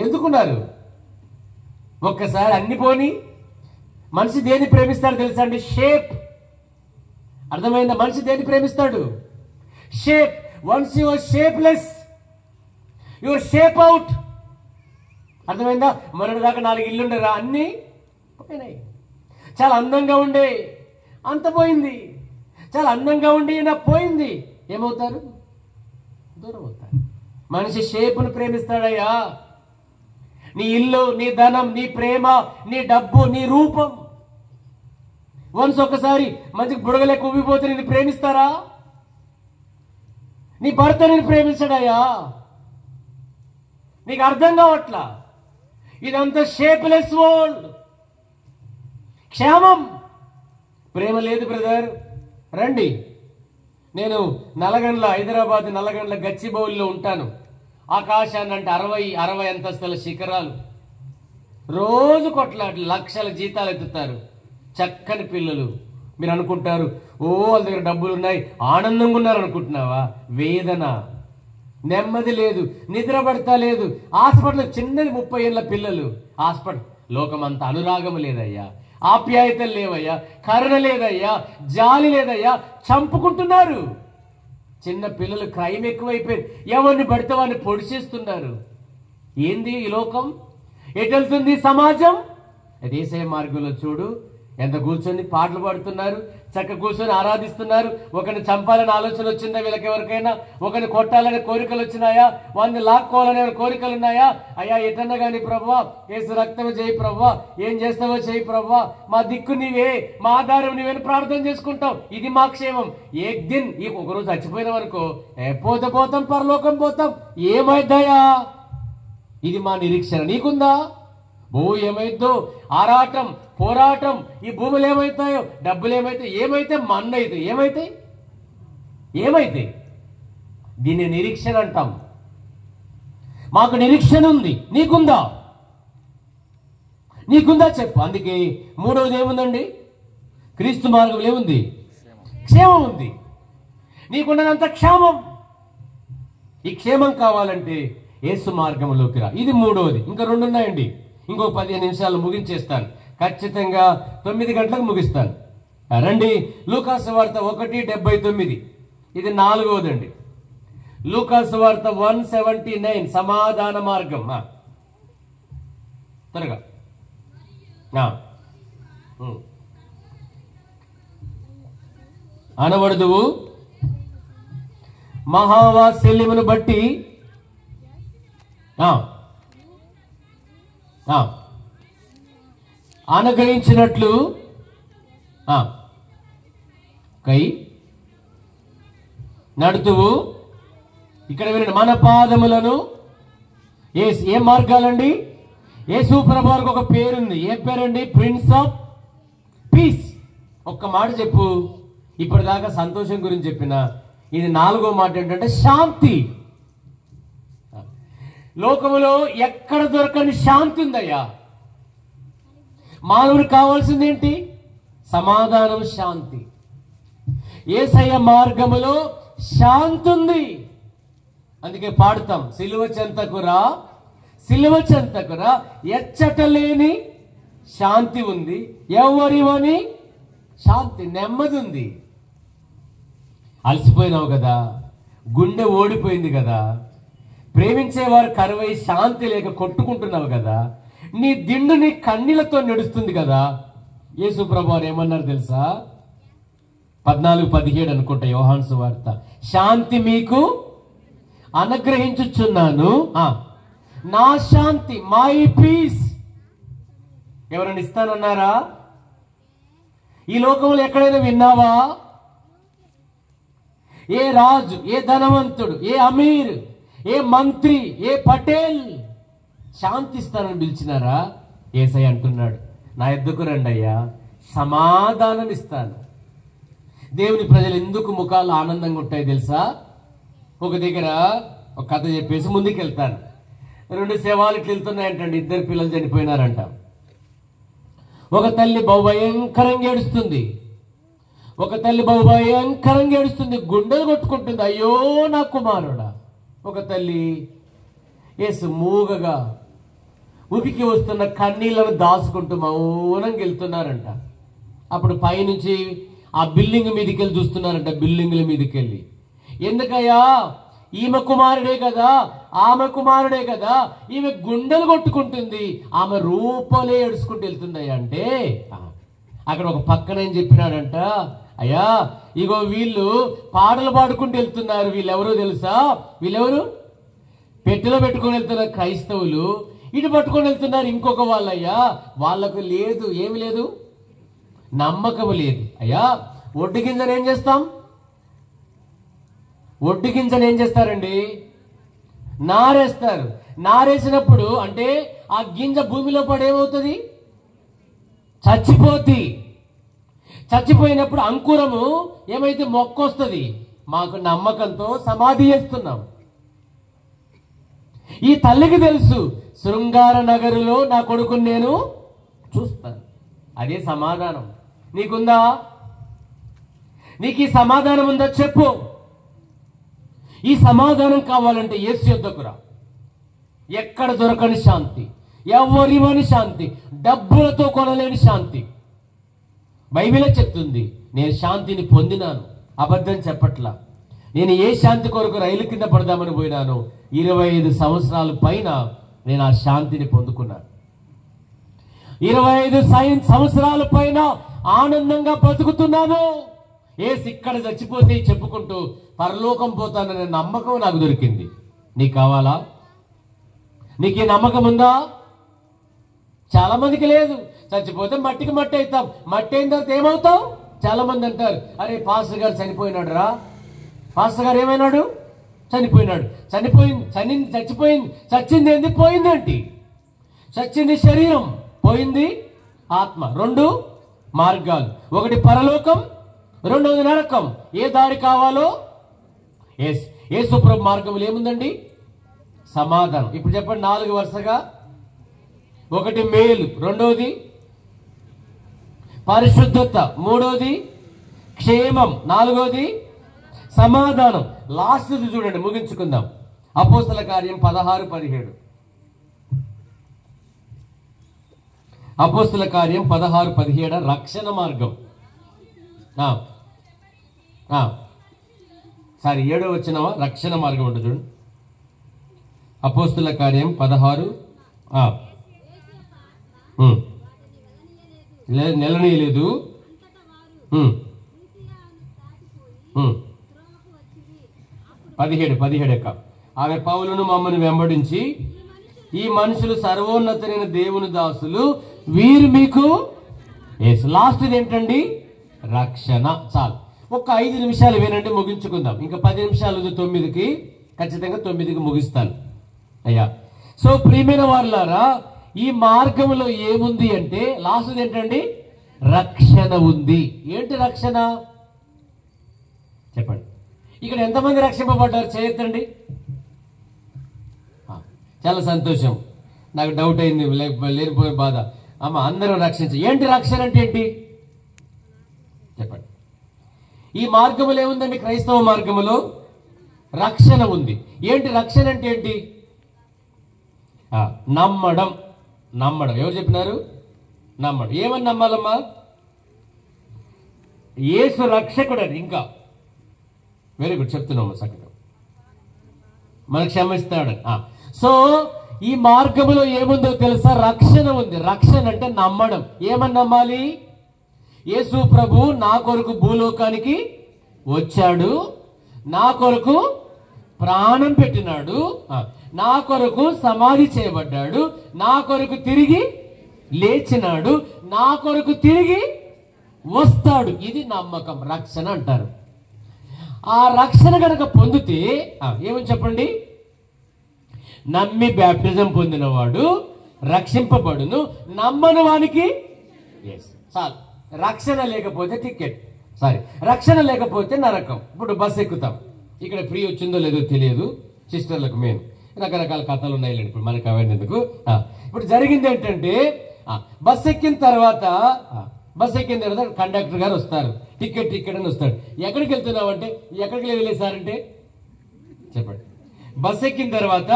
ఎందుకున్నారు? ఒక్కసారి అన్ని పోని. మనిషి దేన్ని ప్రేమిస్తాడు తెలుసా అండి? షేప్. అర్థమైందా? మనిషి దేన్ని ప్రేమిస్తాడు? Shape. Once your shapeless, your shape out. అర్థమైందా? మొన్నటి దాకా 4 ఇల్లుండరా, అన్నీ పోయినాయి. చాలా అందంగా ఉండే, అంత పోయింది. చాలా అందంగా ఉండి నా పోయింది. ఏమవుతారు? దూరం అవుతారు. మనిషి షేప్ను ప్రేమిస్తాడయ్యా. నీ ఇల్లు, నీ ధనం, నీ ప్రేమ, నీ డబ్బు, నీ రూపం. వన్స్ ఒకసారి మంచి బుడగలెక్క ఉబ్బిపోతే నేను ప్రేమిస్తారా? నీ భర్త నేను ప్రేమించడయ్యా. నీకు అర్థం కావట్లా. ఇదంతా షేప్లెస్ వరల్డ్. క్షేమం, ప్రేమ లేదు బ్రదర్. రండి, నేను నల్లగండ్ల, హైదరాబాద్ నల్లగండ్ల గచ్చిబౌలిలో ఉంటాను. ఆకాశాన్ని అంటే 60 అంతస్తుల శిఖరాలు. రోజు కొట్లాట్లు, లక్షల జీతాలు ఎత్తుతారు. చక్కని పిల్లలు. మీరు అనుకుంటారు, ఓ వాళ్ళ దగ్గర డబ్బులు ఉన్నాయి, ఆనందంగా ఉన్నారు అనుకుంటున్నావా? వేదన, నెమ్మది లేదు, నిద్ర పడతా లేదు. హాస్పిటల్ చిన్నది 30 ఏళ్ళ పిల్లలు. హాస్పిటల్. లోకమంతా అనురాగం లేదయ్యా, ఆప్యాయతలు లేవయ్యా, కరుణ లేదయ్యా, జాలి లేదయ్యా. చంపుకుంటున్నారు. చిన్న పిల్లలు. క్రైమ్ ఎక్కువైపోయింది. ఎవరిని పడితే వారిని పొడిచేస్తున్నారు. ఏంది ఈ లోకం? ఎటు వెళ్తుంది సమాజం? యేసయ్య మార్గంలో చూడు, ఎంత కూర్చొని పాటలు పాడుతున్నారు, చక్క కూర్చొని ఆరాధిస్తున్నారు. ఒకరిని చంపాలని ఆలోచన వచ్చిందా వీళ్ళకి? ఎవరికైనా ఒకరిని కొట్టాలని కోరికలు వచ్చినాయా? వారిని లాక్కోవాలని కోరికలు ఉన్నాయా? అయ్యా ఎటన్నా కానీ ప్రభువా, యేసు రక్తమే చేయి ప్రభువా, ఏం చేస్తావో చేయి ప్రభువా, మా దిక్కు నీవే, మా ఆధారం నీవే ప్రార్థన చేసుకుంటాం. ఇది మా క్షేమం. ఏక్దిన్ ఈ ఒకరోజు చచ్చిపోయినాం అనుకో, పోతే పోతాం, పరలోకం పోతాం. ఏమైద్దయా? ఇది మా నిరీక్షణ. నీకుందా? ఓ ఏమైద్దో ఆరాటం, పోరాటం. ఈ భూములు ఏమైతాయో, డబ్బులు ఏమైతే, ఏమైతే మన్నైతే ఏమైతే దీన్ని నిరీక్షణ అంటాం. మాకు నిరీక్షణ ఉంది. నీకుందా? నీకుందా చెప్పు. అందుకే మూడవది ఏముందండి? క్రీస్తు మార్గంలో ఏముంది? క్షేమం ఉంది. నీకున్నదంతా క్షేమం. ఈ క్షేమం కావాలంటే యేసు మార్గంలోకి రా. ఇది మూడవది. ఇంకా రెండు ఉన్నాయండి. ఇంకో 15 నిమిషాలు ముగించేస్తాను. ఖచ్చితంగా 9 గంటలకు ముగిస్తాను. రండి, లూకాసు వార్త 1:79. ఇది నాలుగవదండి. లూకాసు వార్త 1:79 సమాధాన మార్గం. త్వరగా అనబడుదువు మహావాత్సల్యమును బట్టి అనుగ్రహించినట్లు కై నడుతువు. ఇక్కడ వినండి, మన పాదములను ఏ మార్గాలండి? యేసు ప్రభువు వారికి ఒక పేరుంది. ఏ పేరండి? Prince of piece. ఒక్క మాట చెప్పు. ఇప్పటిదాకా సంతోషం గురించి చెప్పిన ఇది నాలుగో మాట ఏంటంటే శాంతి. లోకములో ఎక్కడ దొరకని శాంతి ఉందయ్యా. మానవుడికి కావాల్సింది ఏంటి? సమాధానం, శాంతి. యేసయ్య మార్గములో శాంతి ఉంది. అందుకే పాడుతాం, సిలువ చెంతకురా, సిలువ చెంతకురా, ఎచ్చటలేని శాంతి ఉంది, ఎవరివని శాంతి, నెమ్మది ఉంది. అలసిపోయినావు కదా, గుండె ఓడిపోయింది కదా, ప్రేమించేవారు కరువై శాంతి లేక కొట్టుకుంటున్నావు కదా, నీ దిండు నీ కన్నీళ్లతో నడుస్తుంది కదా. యేసు ప్రభువారు ఏమన్నారు తెలుసా? 14:17 అనుకుంటా యోహాను సువార్త. శాంతి మీకు అనుగ్రహించుచున్నాను, నా శాంతి, మై పీస్. ఎవరైనా ఇస్తానన్నారా? ఈ లోకంలో ఎక్కడైనా విన్నావా? ఏ రాజు, ఏ ధనవంతుడు, ఏ అమీర్, ఏ మంత్రి, ఏ పటేల్ శాంతి ఇస్తానని పిలిచినారా? యేసయ్య అంటున్నాడు, నా ఎద్దుకు రండి అయ్యా, సమాధానం ఇస్తాను. దేవుని ప్రజలు ఎందుకు ముఖాలు ఆనందంగా ఉంటాయి తెలుసా? ఒక దగ్గర ఒక కథ చెప్పేసి ముందుకు వెళ్తాను. 2 శవాలు ఇట్లా వెళ్తున్నాయంటండి. 2 పిల్లలు చనిపోయినారంట. ఒక తల్లి భయంకరంగా ఏడుస్తుంది. ఒక తల్లి భయంకరంగా ఏడుస్తుంది, గుండెలు కొట్టుకుంటుంది, అయ్యో నా కుమారుడా. ఒక తల్లి యేసు మూగగా ఉపికి వస్తున్న కన్నీళ్లను దాచుకుంటూ మౌనంగా వెళ్తున్నారంట. అప్పుడు పైనుంచి ఆ బిల్డింగ్ మీదకి వెళ్ళి చూస్తున్నారంట. బిల్డింగ్ల మీదకి వెళ్ళి, ఎందుకయ్యా, ఈమె కుమారుడే కదా, ఆమె కుమారుడే కదా, ఈమె గుండెలు కొట్టుకుంటుంది, ఆమె రూపలే ఏడుచుకుంటూ వెళ్తుందయ్యా అంటే, అక్కడ ఒక పక్కన ఏం చెప్పినాడంట, అయ్యా ఇగో వీళ్ళు పాటలు పాడుకుంటూ వెళ్తున్నారు, వీళ్ళెవరో తెలుసా? వీళ్ళెవరు? పెట్టెలో పెట్టుకొని వెళ్తున్నారు క్రైస్తవులు, ఇటు పట్టుకొని వెళ్తున్నారు ఇంకొక వాళ్ళయ్యా, వాళ్ళకు లేదు, ఏమి లేదు, నమ్మకం లేదు. అయ్యా ఒడ్డు గింజను ఏం చేస్తాం? ఒడ్డు గింజను ఏం చేస్తారండి? నారేస్తారు. నారేసినప్పుడు అంటే ఆ గింజ భూమిలో పడి ఏమవుతుంది? చచ్చిపోతుంది. చచ్చిపోయినప్పుడు అంకురము ఏమైతే మొక్క వస్తుంది. మాకు నమ్మకంతో సమాధి చేస్తున్నాం. ఈ తల్లికి తెలుసు, శృంగార నగరులో నా కొడుకుని నేను చూస్తాను. అదే సమాధానం. నీకుందా? నీకు ఈ సమాధానం ఉందా చెప్పు. ఈ సమాధానం కావాలంటే యేసు యొద్దకు రా. ఎక్కడ దొరకని శాంతి, ఎవరివని శాంతి, డబ్బులతో కొనలేని శాంతి. బైబిలే చెప్తుంది, నేను శాంతిని పొందినాను, అబద్ధం చెప్పట్లా. నేను ఏ శాంతి కొరకు రైలు కింద పడదామని పోయినాను, 25 సంవత్సరాల పైన నేను ఆ శాంతిని పొందుకున్నాను. 25 సంవత్సరాల పైన ఆనందంగా బ్రతుకుతున్నాను. ఏసి ఇక్కడ చచ్చిపోతే చెప్పుకుంటూ పరలోకం పోతాననే నమ్మకం నాకు దొరికింది. నీకు కావాలా? నీకు ఈ నమ్మకం ఉందా? చాలా మందికి లేదు. చచ్చిపోతే మట్టికి మట్టి అవుతాం. మట్టి అయిన తర్వాత ఏమవుతావు? చాలా మంది అంటారు, అరే పాస్టర్ గారు చనిపోయినాడు రా. పాస్టర్ గారు ఏమైనాడు? చనిపోయినాడు. చచ్చిపోయింది. చచ్చింది ఏంది? పోయిందేంటి? చచ్చింది శరీరం, పోయింది ఆత్మ. 2 మార్గాలు, ఒకటి పరలోకం, 2వది నరకం. ఏ దారి కావాలో? యేసు ప్రభు మార్గంలో ఏముందండి? సమాధానం. ఇప్పుడు చెప్పండి 4 వరుసగా. ఒకటి మేలు, రెండవది పరిశుద్ధత, మూడవది క్షేమం, నాలుగవది సమాధానం. లాస్ట్ చూడండి, ముగించుకుందాం. అపోస్తల కార్యం 16-17. అపోస్తల కార్యం 16-17 రక్షణ మార్గం. సారీ 7వ వచనమా, రక్షణ మార్గం ఉంటుంది చూడండి. అపోస్తల కార్యం 16 నెలనీయలేదు. 17 ఆమె పౌలును మమ్మను వెంబడించి, ఈ మనుషులు సర్వోన్నతులైన దేవుని దాసులు, వీరు మీకు లాస్ట్ ఏంటండి, రక్షణ. చాలు, ఒక 5 నిమిషాలు వినండి, ముగించుకుందాం. ఇంకా 10 నిమిషాలు ఉంది 9కి, ఖచ్చితంగా 9కి ముగిస్తాను అయ్యా. సో ప్రియమైన వారులారా, ఈ మార్గంలో ఏముంది అంటే లాస్ట్ ఏంటండి, రక్షణ ఉంది. ఏంటి రక్షణ చెప్పండి. ఇక్కడ ఎంతమంది రక్షింపబడ్డారు చేయొద్దండి. చాలా సంతోషం, నాకు డౌట్ అయింది, లేనిపోయే బాధ. అమ్మ అందరూ ఏంటి రక్షణ అంటే ఏంటి చెప్పండి. ఈ మార్గములో ఏముందండి, క్రైస్తవ మార్గములో రక్షణ ఉంది. ఏంటి రక్షణ అంటే ఏంటి, నమ్మడం. ఎవరు చెప్పినారు, నమ్మడం. ఏమని నమ్మాలమ్మా, యేసు రక్షకుడు అని. ఇంకా వెరీ గుడ్ చెప్తున్నాము, చక్కగా మనకు క్షమిస్తాడని. సో ఈ మార్గంలో ఏముందో తెలుసా, రక్షణ ఉంది. రక్షణ అంటే నమ్మడం. ఏమని నమ్మాలి, యేసు ప్రభు నా కొరకు భూలోకానికి వచ్చాడు, నా కొరకు ప్రాణం పెట్టినాడు, నా కొరకు సమాధి చేయబడ్డాడు, నా కొరకు తిరిగి లేచినాడు, నా కొరకు తిరిగి వస్తాడు. ఇది నమ్మకం, రక్షణ అంటారు. ఆ రక్షణ కనుక పొందితే ఏమని చెప్పండి, నమ్మి బ్యాప్టిజం పొందినవాడు రక్షింపబడును, నమ్మని వానికి చాలు. రక్షణ లేకపోతే టికెట్, రక్షణ లేకపోతే నరకం. ఇప్పుడు బస్ ఎక్కుతాం, ఇక్కడ ఫ్రీ వచ్చిందో లేదో తెలియదు, సిస్టర్లకు మెయిన్ రకరకాల కథలు ఉన్నాయి, ఇప్పుడు మనకు అవన్నీ. ఇప్పుడు జరిగింది ఏంటంటే, బస్ ఎక్కిన తర్వాత కండక్టర్ గారు వస్తారు, టికెట్ అని వస్తాడు. ఎక్కడికి వెళ్తున్నావు అంటే, ఎక్కడికి వెళ్ళేసారంటే చెప్పండి. బస్ ఎక్కిన తర్వాత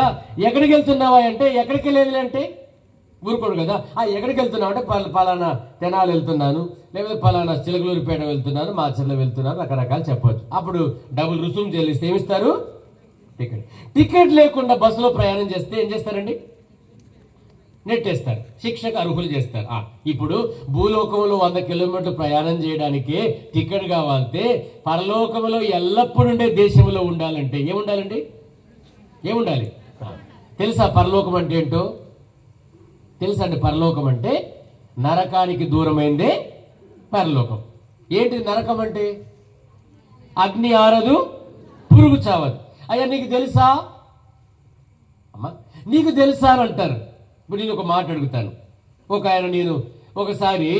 ఎక్కడికి వెళ్తున్నావా అంటే, ఎక్కడికి వెళ్ళేది అంటే ఊరుకోడు కదా. ఎక్కడికి వెళ్తున్నావు అంటే, పలానా తెనాలు వెళ్తున్నాను, లేకపోతే పలానా చిలకలూరిపేట వెళ్తున్నాను, మాచర్ల వెళ్తున్నాను, రకరకాలు చెప్పవచ్చు. అప్పుడు డబుల్ రుసుము చెల్లిస్తే ఏమిస్తారు, టికెట్ లేకుండా బస్సులో ప్రయాణం చేస్తే ఏం చేస్తారండి, నెట్టేస్తారు, శిక్షకు అర్హులు చేస్తారు. ఇప్పుడు భూలోకంలో 100 కిలోమీటర్లు ప్రయాణం చేయడానికే టికెట్ కావాలంటే, పరలోకంలో ఎల్లప్పుడూ ఉండే దేశంలో ఉండాలంటే ఏముండాలి తెలుసా? పరలోకం అంటే ఏంటో తెలుసా అండి? పరలోకం అంటే నరకానికి దూరమైందే పరలోకం. ఏంటి నరకం అంటే? అగ్ని ఆరదు, పురుగు చావదు. అయ్యా నీకు తెలుసా అమ్మా, నీకు తెలుసా అని అంటారు. ఇప్పుడు నేను ఒక మాట అడుగుతాను. నేను ఒకసారి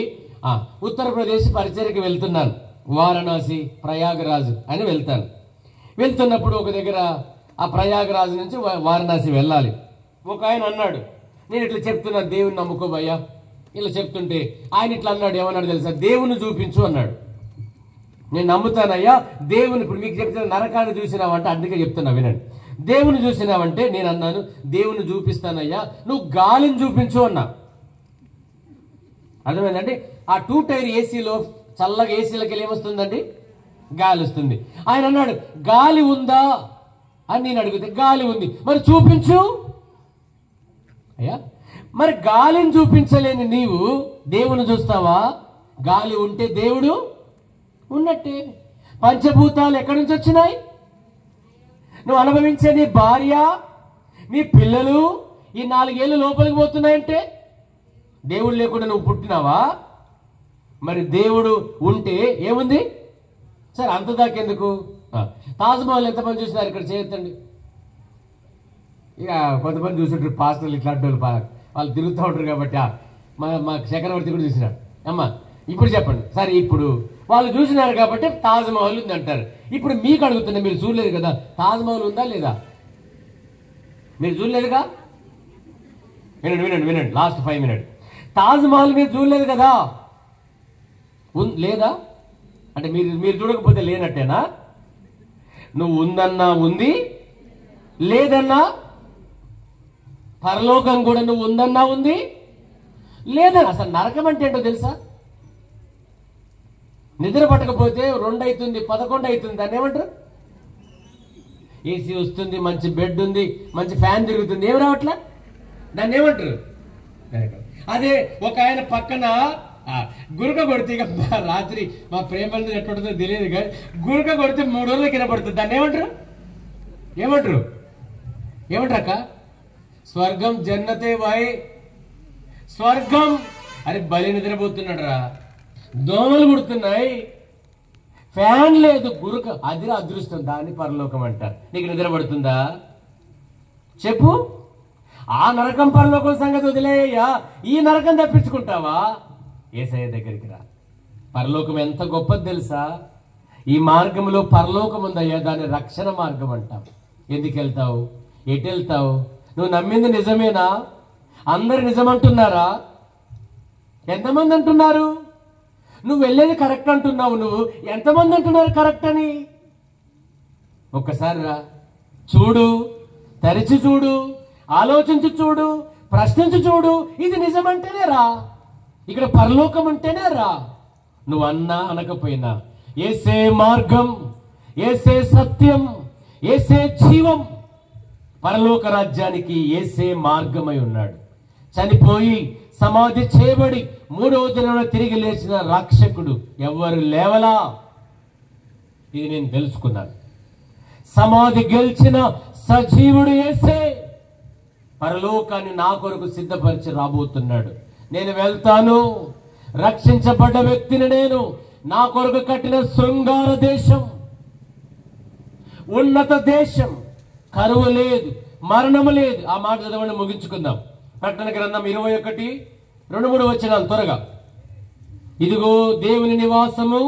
ఉత్తరప్రదేశ్ పరిచర్యకి వెళ్తున్నాను, వారణాసి ప్రయాగరాజ్ అని వెళ్తున్నప్పుడు ఒక దగ్గర ఆ ప్రయాగరాజ్ నుంచి వారణాసి వెళ్ళాలి. ఒక ఆయన అన్నాడు, నేను ఇట్లా చెప్తున్నాను, దేవుని నమ్ముకోబయ్యా. ఇలా చెప్తుంటే ఆయన ఇట్లా అన్నాడు, ఏమన్నాడు తెలుసా? దేవుని చూపించు అన్నాడు. నేను నమ్ముతానయ్యా దేవుని. ఇప్పుడు మీకు చెప్తున్నా, నరకాన్ని చూసినావంటే, అందుకే చెప్తున్నా వినండి. దేవుని చూసినావంటే నేను అన్నాను, దేవుని చూపిస్తానయ్యా, నువ్వు గాలిని చూపించు అన్నా. అర్థమైందండి? ఆ 2 టైర్ ఏసీలో చల్లగా ఏసీలకి వెళ్ళి ఏమొస్తుందండి, గాలి వస్తుంది. ఆయన అన్నాడు, గాలి ఉందా అని నేను అడిగితే, గాలి ఉంది. మరి చూపించు అయ్యా. మరి గాలిని చూపించలేని నీవు దేవుని చూస్తావా? గాలి ఉంటే దేవుడు ఉన్నట్టే. పంచభూతాలు ఎక్కడి నుంచి వచ్చినాయి? నువ్వు అనుభవించే నీ భార్య, నీ పిల్లలు ఈ 4 ఏళ్ళు లోపలికి పోతున్నాయంటే దేవుడు లేకుండా నువ్వు పుట్టినావా? మరి దేవుడు ఉంటే ఏముంది? సరే అంత దాకెందుకు? తాజ్మహల్ ఎంతమంది చూసినారు ఇక్కడ? చేయొద్దండి. ఇక కొంతమంది చూసింటారు, పాస్టర్లు ఇట్లాంటి వాళ్ళు తిరుగుతూ ఉంటారు కాబట్టి. మా చక్రవర్తి కూడా చూసినాడు. అమ్మా ఇప్పుడు చెప్పండి. సరే ఇప్పుడు వాళ్ళు చూసినారు కాబట్టి తాజ్మహల్ ఉంది అంటారు. ఇప్పుడు మీకు అడుగుతున్నా, మీరు చూడలేదు కదా, తాజ్మహల్ ఉందా లేదా? మీరు చూడలేదుగా. వినండి వినండి వినండి, లాస్ట్ 5 minutes. తాజ్ మహల్ మీరు చూడలేదు కదా, లేదా అంటే మీరు చూడకపోతే లేనట్టేనా? నువ్వు ఉందన్నా ఉంది, లేదన్నా పరలోకం కూడా నువ్వు ఉందన్నా ఉంది, లేదన్నా. అసలు నరకం అంటే ఏంటో తెలుసా? నిద్ర పట్టకపోతే 2 అవుతుంది, 11 అవుతుంది, దాన్ని ఏమంటారు? ఏసీ వస్తుంది, మంచి బెడ్ ఉంది, మంచి ఫ్యాన్ తిరుగుతుంది, ఏమి రావట్లా, దాన్ని ఏమంటారు? అదే ఒక ఆయన పక్కన గురక కొడితే, ఇక రాత్రి మా ప్రేమలు ఎట్టుంటుందో తెలియదు కానీ గురక కొడితే 3 రోజులకి వినపడుతుంది, దాన్ని ఏమంటారు? ఏమంటారు ఏమంటారు అక్క? స్వర్గం జన్నతే బాయ్, స్వర్గం. అరే బలి నిద్రపోతున్నాడు రా, దోమలు కుడుతున్నాయి, ఫ్యాన్ లేదు, గురక, అది అదృష్టం, దాన్ని పరలోకం అంటారు. నీకు నిద్ర పడుతుందా చెప్పు? ఆ నరకం పరలోకం సంగతి వదిలేయ్యా, ఈ నరకం తప్పించుకుంటావా? యేసయ్య దగ్గరికి రా. పరలోకం ఎంత గొప్పది తెలుసా? ఈ మార్గంలో పరలోకం ఉందయ్యా, దాని రక్షణ మార్గం అంటాం. ఎందుకు వెళ్తావు? ఎటు వెళ్తావు? నువ్వు నమ్మింది నిజమేనా? అందరు నిజమంటున్నారా? ఎంతమంది అంటున్నారు? నువ్వు వెళ్ళేది కరెక్ట్ అంటున్నావు, నువ్వు ఎంతమంది అంటున్నారు కరెక్ట్ అని? ఒక్కసారి రా, చూడు, తెరిచి చూడు, ఆలోచించి చూడు, ప్రశ్నించి చూడు. ఇది నిజమంటేనే రా, ఇక్కడ పరలోకం అంటేనే రా. నువ్వు అన్నా అనకపోయినా యేసే మార్గం, యేసే సత్యం, యేసే జీవం. పరలోక రాజ్యానికి యేసే మార్గమై ఉన్నాడు. చనిపోయి సమాధి చేయబడి 3వ దినాన తిరిగి లేచిన రక్షకుడు ఎవరు లేవలా. ఇది నేను తెలుసుకున్నాను. సమాధి గెలిచిన సజీవుడు యేసే. పరలోకాన్ని నా కొరకు సిద్ధపరిచి రాబోతున్నాడు. నేను వెళ్తాను, రక్షించబడ్డ వ్యక్తిని నేను. నా కొరకు కట్టిన శృంగార దేశం, ఉన్నత దేశం, కరువు లేదు, మరణము లేదు. ఆ మాట చదవండి, ముగించుకుందాం. ప్రకటన గ్రంథం 21:2-3 వచనాలు త్వరగా. ఇదిగో దేవుని నివాసము,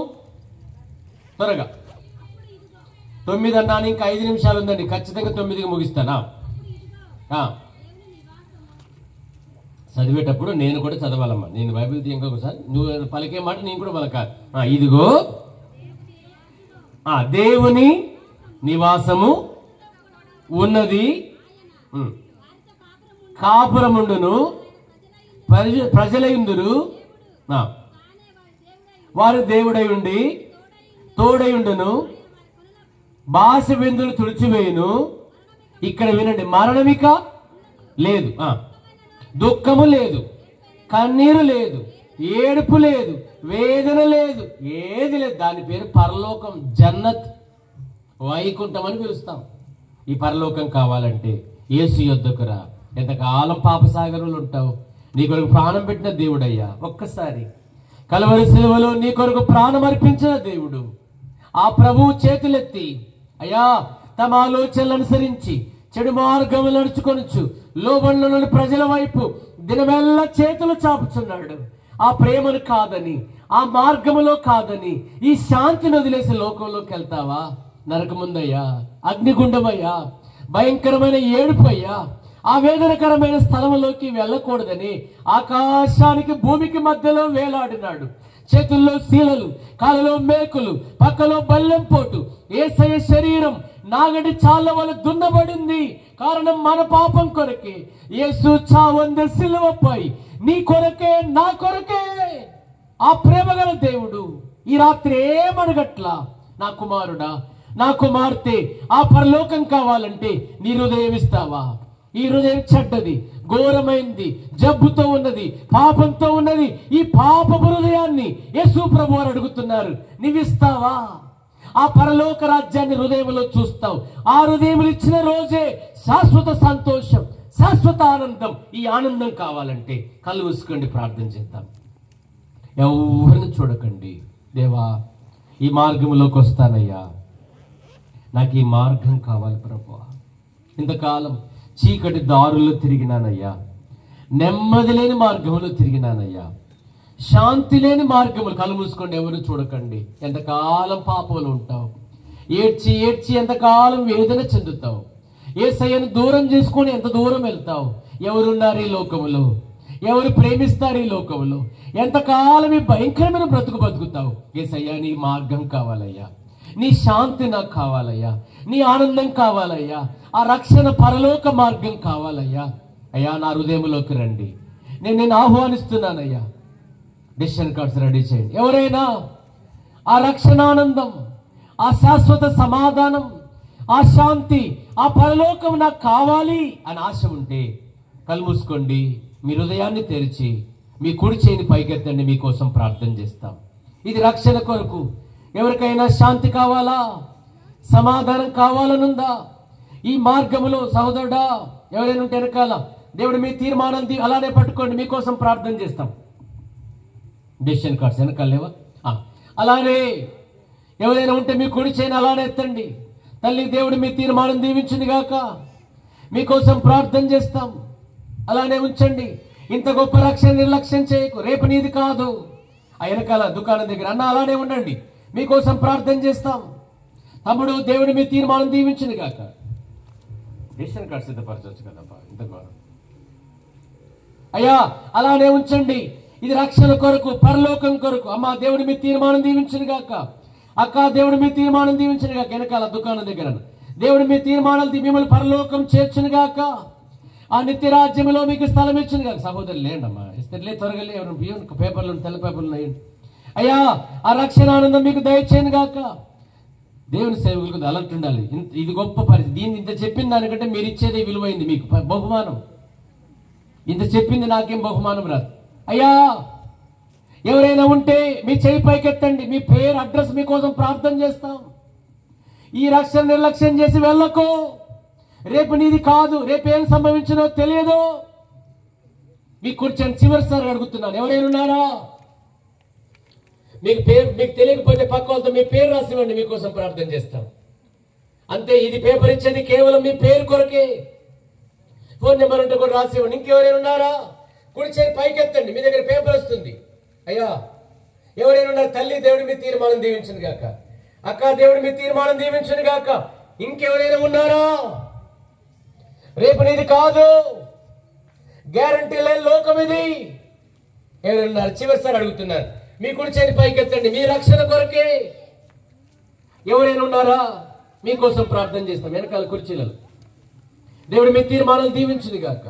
త్వరగా 9 అన్నాను, ఇంకా 5 నిమిషాలు ఉందండి, ఖచ్చితంగా 9కి ముగిస్తానా? చదివేటప్పుడు నేను కూడా చదవాలమ్మా. నేను బైబిల్ ఇంకొకసారి నువ్వు పలికే మాట నేను కూడా పలకాలి. ఇదిగో దేవుని నివాసము ఉన్నది, కాపురముండును, ప్రజలయుందురు, వారు దేవుడై ఉండి తోడయుండును, భాష బిందులు తుడిచివేయును. ఇక్కడ వినండి, మరణమిక లేదు, దుఃఖము లేదు, కన్నీరు లేదు, ఏడుపు లేదు, వేదన లేదు, ఏది లేదు. దాని పేరు పరలోకం, జన్నత్, వైకుంఠం అని పిలుస్తాం. ఈ పరలోకం కావాలంటే యేసు యొద్దకు రా. ఎంతకాలం పాపసాగరులు ఉంటావు? నీ కొరకు ప్రాణం పెట్టిన దేవుడయ్యా. ఒక్కసారి కలువరి శిలువలో నీ కొరకు ప్రాణం అర్పించిన దేవుడు. ఆ ప్రభువు చేతులెత్తి, అయ్యా తమ ఆలోచనలు అనుసరించి చెడు మార్గములు నడుచుకొనుచు లోబడిన ప్రజల వైపు దినమెల్లా చేతులు చాపుచున్నాడు. ఆ ప్రేమను కాదని, ఆ మార్గములో కాదని, ఈ శాంతిని వదిలేసి లోకంలోకి వెళ్తావా? నరకముందయ్యా, అగ్నిగుండమయ్యా, భయంకరమైన ఏడుపయ్యా. ఆ వేదనకరమైన స్థలంలోకి వెళ్ళకూడదని ఆకాశానికి భూమికి మధ్యలో వేలాడినాడు. చేతుల్లో శీలలు, కాళ్ళలో మేకులు, పక్కలో బల్లెం పోటు. యేసయ్య శరీరం నాగటి చాళ్ళ వల్ల దున్నబడింది. కారణం మన పాపం కొరకే. యేసు చావంద సిలువపై నీ కొరకే, నా కొరకే. ఆ ప్రేమగల దేవుడు ఈ రాత్రి ఏమడగట్లా, నా కుమారుడా, నా కుమార్తె, ఆ పరలోకం కావాలంటే నీ హృదయం ఇస్తావా? ఈ హృదయం చెడ్డది, ఘోరమైంది, జబ్బుతో ఉన్నది, పాపంతో ఉన్నది. ఈ పాపపు హృదయాన్ని యేసు ప్రభువు అడుగుతున్నారు, నీవిస్తావా? ఆ పరలోక రాజ్యాన్ని హృదయంలో చూస్తావు. ఆ హృదయం ఇచ్చిన రోజే శాశ్వత సంతోషం, శాశ్వత ఆనందం. ఈ ఆనందం కావాలంటే కళ్ళు మూసుకోండి, ప్రార్థన చేద్దాం. ఎవరిని చూడకండి. దేవా, ఈ మార్గంలోకి వస్తానయ్యా, నాకు ఈ మార్గం కావాలి ప్రభువా. ఇంతకాలం చీకటి దారుల్లో తిరిగినానయ్యా, నెమ్మది లేని మార్గంలో తిరిగినానయ్యా, శాంతి లేని మార్గములు. కళ్ళు మూసుకోండి, ఎవరు చూడకండి. ఎంతకాలం పాపంలో ఉంటావు, ఏడ్చి ఏడ్చి ఎంతకాలం వేదన చెందుతావు. యేసయ్యను దూరం చేసుకొని ఎంత దూరం వెళ్తావు? ఎవరున్నారు ఈ లోకములో? ఎవరు ప్రేమిస్తారు ఈ లోకములో? ఎంతకాలం ఈ భయంకరమైన బ్రతుకు బతుకుతావు? యేసయ్యా, నీ మార్గం కావాలయ్యా, నీ శాంతి నాకు కావాలయ్యా, నీ ఆనందం కావాలయ్యా, ఆ రక్షణ పరలోక మార్గం కావాలయ్యా. అయ్యా, నా హృదయంలోకి రండి, నేను ఆహ్వానిస్తున్నానయ్యా. డెసిషన్ కార్డ్స్ రెడీ చేయండి. ఎవరైనా ఆ రక్షణానందం, ఆ శాశ్వత సమాధానం, ఆ శాంతి, ఆ పరలోకం నాకు కావాలి అని ఆశ ఉంటే కళ్ళు మూసుకోండి, మీ హృదయాన్ని తెరిచి మీ కుడి చేయిని పైకెత్తండి. మీకోసం ప్రార్థన చేస్తాం. ఇది రక్షణ కొరకు. ఎవరికైనా శాంతి కావాలా, సమాధానం కావాలనుందా? ఈ మార్గములో సహోదరుడా ఎవరైనా ఉంటే వెనకాల దేవుడు మీ తీర్మానం అలానే పట్టుకోండి. మీకోసం ప్రార్థన చేస్తాం. డెసిషన్ కార్డ్స్ వెనకాల లేవా? అలానే ఎవరైనా ఉంటే మీ కుడి చేయిని అలానే ఎత్తండి. తల్లి, దేవుడు మీ తీర్మానం దీవించింది గాక. మీకోసం ప్రార్థన చేస్తాం. అలానే ఉంచండి. ఇంత గొప్ప రక్షణ నిర్లక్ష్యం చేయకు. రేపు నీది కాదు. ఆ వెనకాల దుకాణం దగ్గర అన్న అలానే ఉండండి. మీకోసం ప్రార్థన చేస్తాం. తమ్ముడు, దేవుడు మీ తీర్మానం దీవించింది గాక. డెసిషన్ కార్డ్ సిద్ధపరచవచ్చు కదప్పా. ఇంత గౌరవం అయ్యా, అలానే ఉంచండి. ఇది రక్షణ కొరకు, పరలోకం కొరకు. అమ్మ, దేవుడు మీ తీర్మానం దీవించింది గాక. అక్క, దేవుడు మీ తీర్మానం దీవించింది గాక. వెనకాల దుకాణం దగ్గర దేవుడు మీ తీర్మానాలు మిమ్మల్ని పరలోకం చేర్చును గాక. ఆ నిత్య రాజ్యంలో మీకు స్థలం ఇచ్చింది కాదు. సహోదరులు లేండి అమ్మా, ఇస్తే త్వరగా ఎవరు పేపర్లు, తెల్ల పేపర్లు వేయండి. అయ్యా, ఆ రక్షణ ఆనందం మీకు దయచేయను గాక. దేవుని సేవకులకు అలర్ట్ ఉండాలి. ఇది గొప్ప పరిస్థితి. దీన్ని ఇంత చెప్పిన దానికంటే మీరు ఇచ్చేదే విలువైంది. మీకు బహుమానం ఇంత చెప్పింది, నాకేం బహుమానం రాదు. అయ్యా, ఎవరైనా ఉంటే మీ చేయి పైకెత్తండి. మీ పేరు, అడ్రస్ మీకోసం ప్రార్థన చేస్తాం. ఈ రక్షణ నిర్లక్ష్యం చేసి వెళ్ళకు. రేపు నీది కాదు. రేపు ఏం సంభవించినో తెలియదు. మీ కూర్చొని చివరిసారి అడుగుతున్నాను, ఎవరైనా ఉన్నారా? మీకు తెలియకపోతే పక్క వాళ్ళతో మీ పేరు రాసివ్వండి. మీకోసం ప్రార్థన చేస్తాం. అంతే. ఇది పేపర్ ఇచ్చేది కేవలం మీ పేరు కొరకే. ఫోన్ నెంబర్ ఉంటే కూడా రాసివ్వండి. ఇంకెవరైనా ఉన్నారా? కుడి చేయి పైకెత్తండి. మీ దగ్గర పేపర్ వస్తుంది. అయ్యా, ఎవరైనా ఉన్నారు? తల్లి, దేవుడు మీ తీర్మానం దీవించును గాక. అక్క, దేవుడు మీ తీర్మానం దీవించును గాక. ఇంకెవరైనా ఉన్నారా? రేపు నీది కాదు. గ్యారంటీ లేని లోకం ఇది. ఎవరైనా ఉన్నారు? చివరిసారి అడుగుతున్నారు. మీ కుడి చేయి పైకెత్తండి. మీ రక్షణ కొరకే. ఎవరైనా ఉన్నారా? మీకోసం ప్రార్థన చేస్తాం. వెనకాల కుర్చీలలో దేవుడు మీ తీర్మానాలు దీవించును గాక.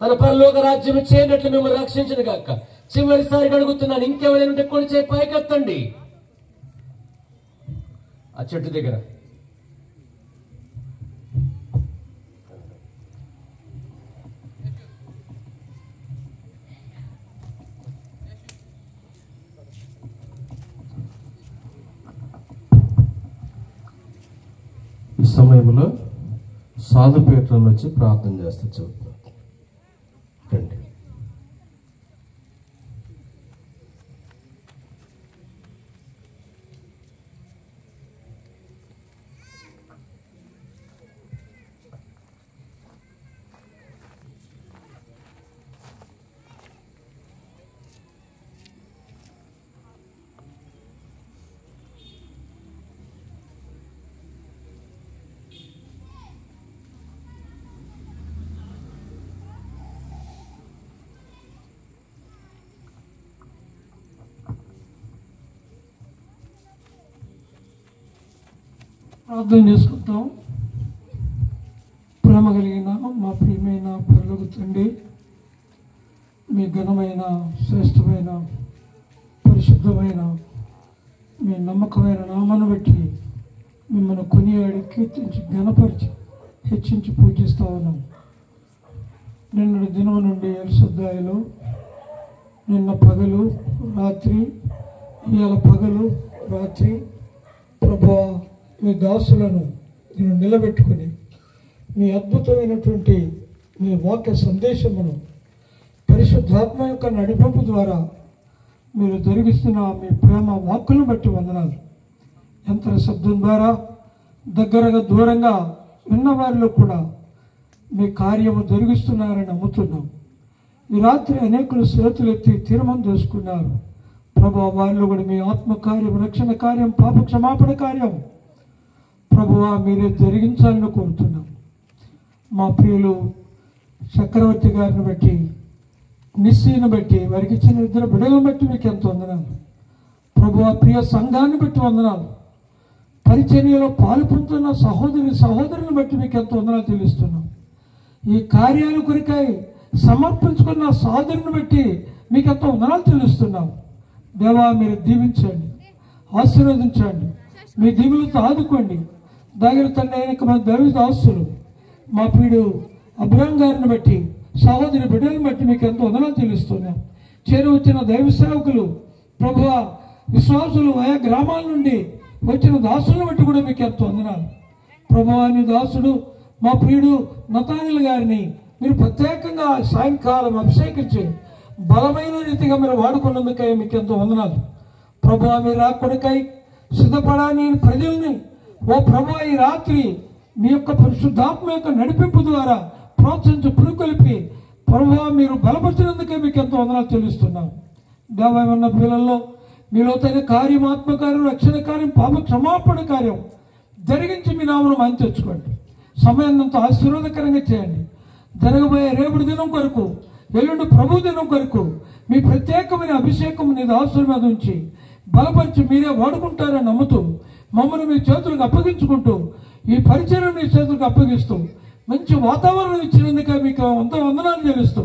తన పరలోక రాజ్యం చేయనట్లు మిమ్మల్ని రక్షించును గాక. చివరిసారిగా అడుగుతున్నాను, ఇంకెవరైనా ఉంటే కుడి చేయి పైకెత్తండి. ఆ చెట్టు దగ్గర ఈ సమయంలో సాధు పీఠంలో వచ్చి ప్రార్థన చేస్తే చెబుతున్నాను. రండి. ప్రార్థన చేసుకుంటాం. ప్రేమ కలిగిన మా ప్రియమైన పరలోక తండ్రి, మీ ఘనమైన, శ్రేష్టమైన, పరిశుద్ధమైన, మీ నమ్మకమైన నామాన్ని బట్టి మిమ్మల్ని కొనియాడి, కీర్తించి, ఘనపరిచి, హెచ్చించి పూజిస్తూ ఉన్నాం. నిన్నటి దినం నుండి ఎల్సద్దాయిలో నిన్న పగలు రాత్రి, ఇవాళ పగలు రాత్రి ప్రభువా, మీ దాసులను నేను నిలబెట్టుకుని మీ అద్భుతమైనటువంటి మీ వాక్య సందేశమును పరిశుద్ధాత్మ యొక్క నడిపింపు ద్వారా మీరు జరిగిస్తున్న మీ ప్రేమ వాక్కులను బట్టి వందనాలు. యంత్ర శబ్దం ద్వారా దగ్గరగా దూరంగా ఉన్నవారిలో కూడా మీ కార్యము జరిగిస్తున్నారని నమ్ముతున్నాం. ఈ రాత్రి అనేకులు చేతులెత్తి తీర్మానం చేసుకున్నారు. ప్రభు, వారిలో కూడా మీ ఆత్మకార్యం, రక్షణ కార్యం, పాప క్షమాపణ కార్యం ప్రభువా మీరే జరిగించాలని కోరుతున్నాం. మా ప్రియులు చక్రవర్తి గారిని బట్టి, నిస్సీని బట్టి, వారికి ఇచ్చిన 2 బిడ్డలను బట్టి మీకు ఎంత వందనాలు ప్రభు. ఆ ప్రియ సంఘాన్ని బట్టి వందనాలు. పరిచర్యలో పాలు పొందుతున్న సహోదరుని బట్టి మీకు ఎంత వందనాలు తెలుస్తున్నాం. ఈ కార్యాల కొరకై సమర్పించుకున్న సహోదరుని బట్టి మీకు ఎంత వందనాలు తెలుస్తున్నాం. దేవా, మీరు దీవించండి, ఆశీర్వదించండి, మీ దీవులతో ఆదుకోండి. దగ్గర తండ్రి అయిన మా దైవ దాసులు మా ప్రియుడు అబ్రహాం గారిని బట్టి, సహోదరి బిడ్డలను బట్టి మీకు ఎంతో వందనాలు తెలుస్తున్నాం. చేరువచ్చిన దైవ సేవకులు ప్రభువా, విశ్వాసులు ఆయా గ్రామాల నుండి వచ్చిన దాసులను బట్టి కూడా మీకు ఎంతో వందనాలు ప్రభువా. నీ దాసుడు మా ప్రియుడు నతానిల్ గారిని మీరు ప్రత్యేకంగా సాయంకాలం అభిషేకించి బలమైన రీతిగా మీరు వాడుకున్నందుకై మీకు ఎంతో వందనాలు ప్రభువా. మీరు రాకొడకై సిద్ధపడాని ప్రజల్ని ఓ ప్రభువా, ఈ రాత్రి మీ యొక్క పరిశుద్ధాత్మ యొక్క నడిపింపు ద్వారా ప్రోత్సహించి పురుకొలిపి ప్రభువా మీరు బలపరిచినందుకే మీకు ఎంతో వందనాలు చెల్లిస్తున్నాం. దేవా, ఉన్న పిల్లల్లో మీలో తన కార్యం, ఆత్మకార్యం, రక్షణ కార్యం, పాప క్షమాపణ కార్యం జరిగించి మీ నామను మంచి తెచ్చుకోండి. సమయాన్నంత ఆశీర్వాదకరంగా చేయండి. జరగబోయే రేపటి దినం కొరకు, ఎల్లుండి ప్రభు దినం కొరకు మీ ప్రత్యేకమైన అభిషేకం నీ దాసుల మీద ఉంచి బలపరిచి మీరే వాడుకుంటారని నమ్ముతూ మమ్మల్ని మీ చేతులకు అప్పగించుకుంటూ ఈ పరిచయం మీ చేతులకు అప్పగిస్తూ మంచి వాతావరణం ఇచ్చినందుకే మీకు వందనాలు చెల్లిస్తూ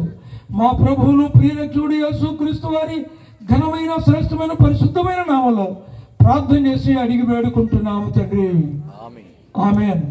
మా ప్రభువును ప్రియరక్షకుడు యేసుక్రీస్తు వారి ఘనమైన శ్రేష్టమైన పరిశుద్ధమైన నామములో ప్రార్థన చేసి అడిగి వేడుకుంటున్నాము తండ్రి. ఆమేన్.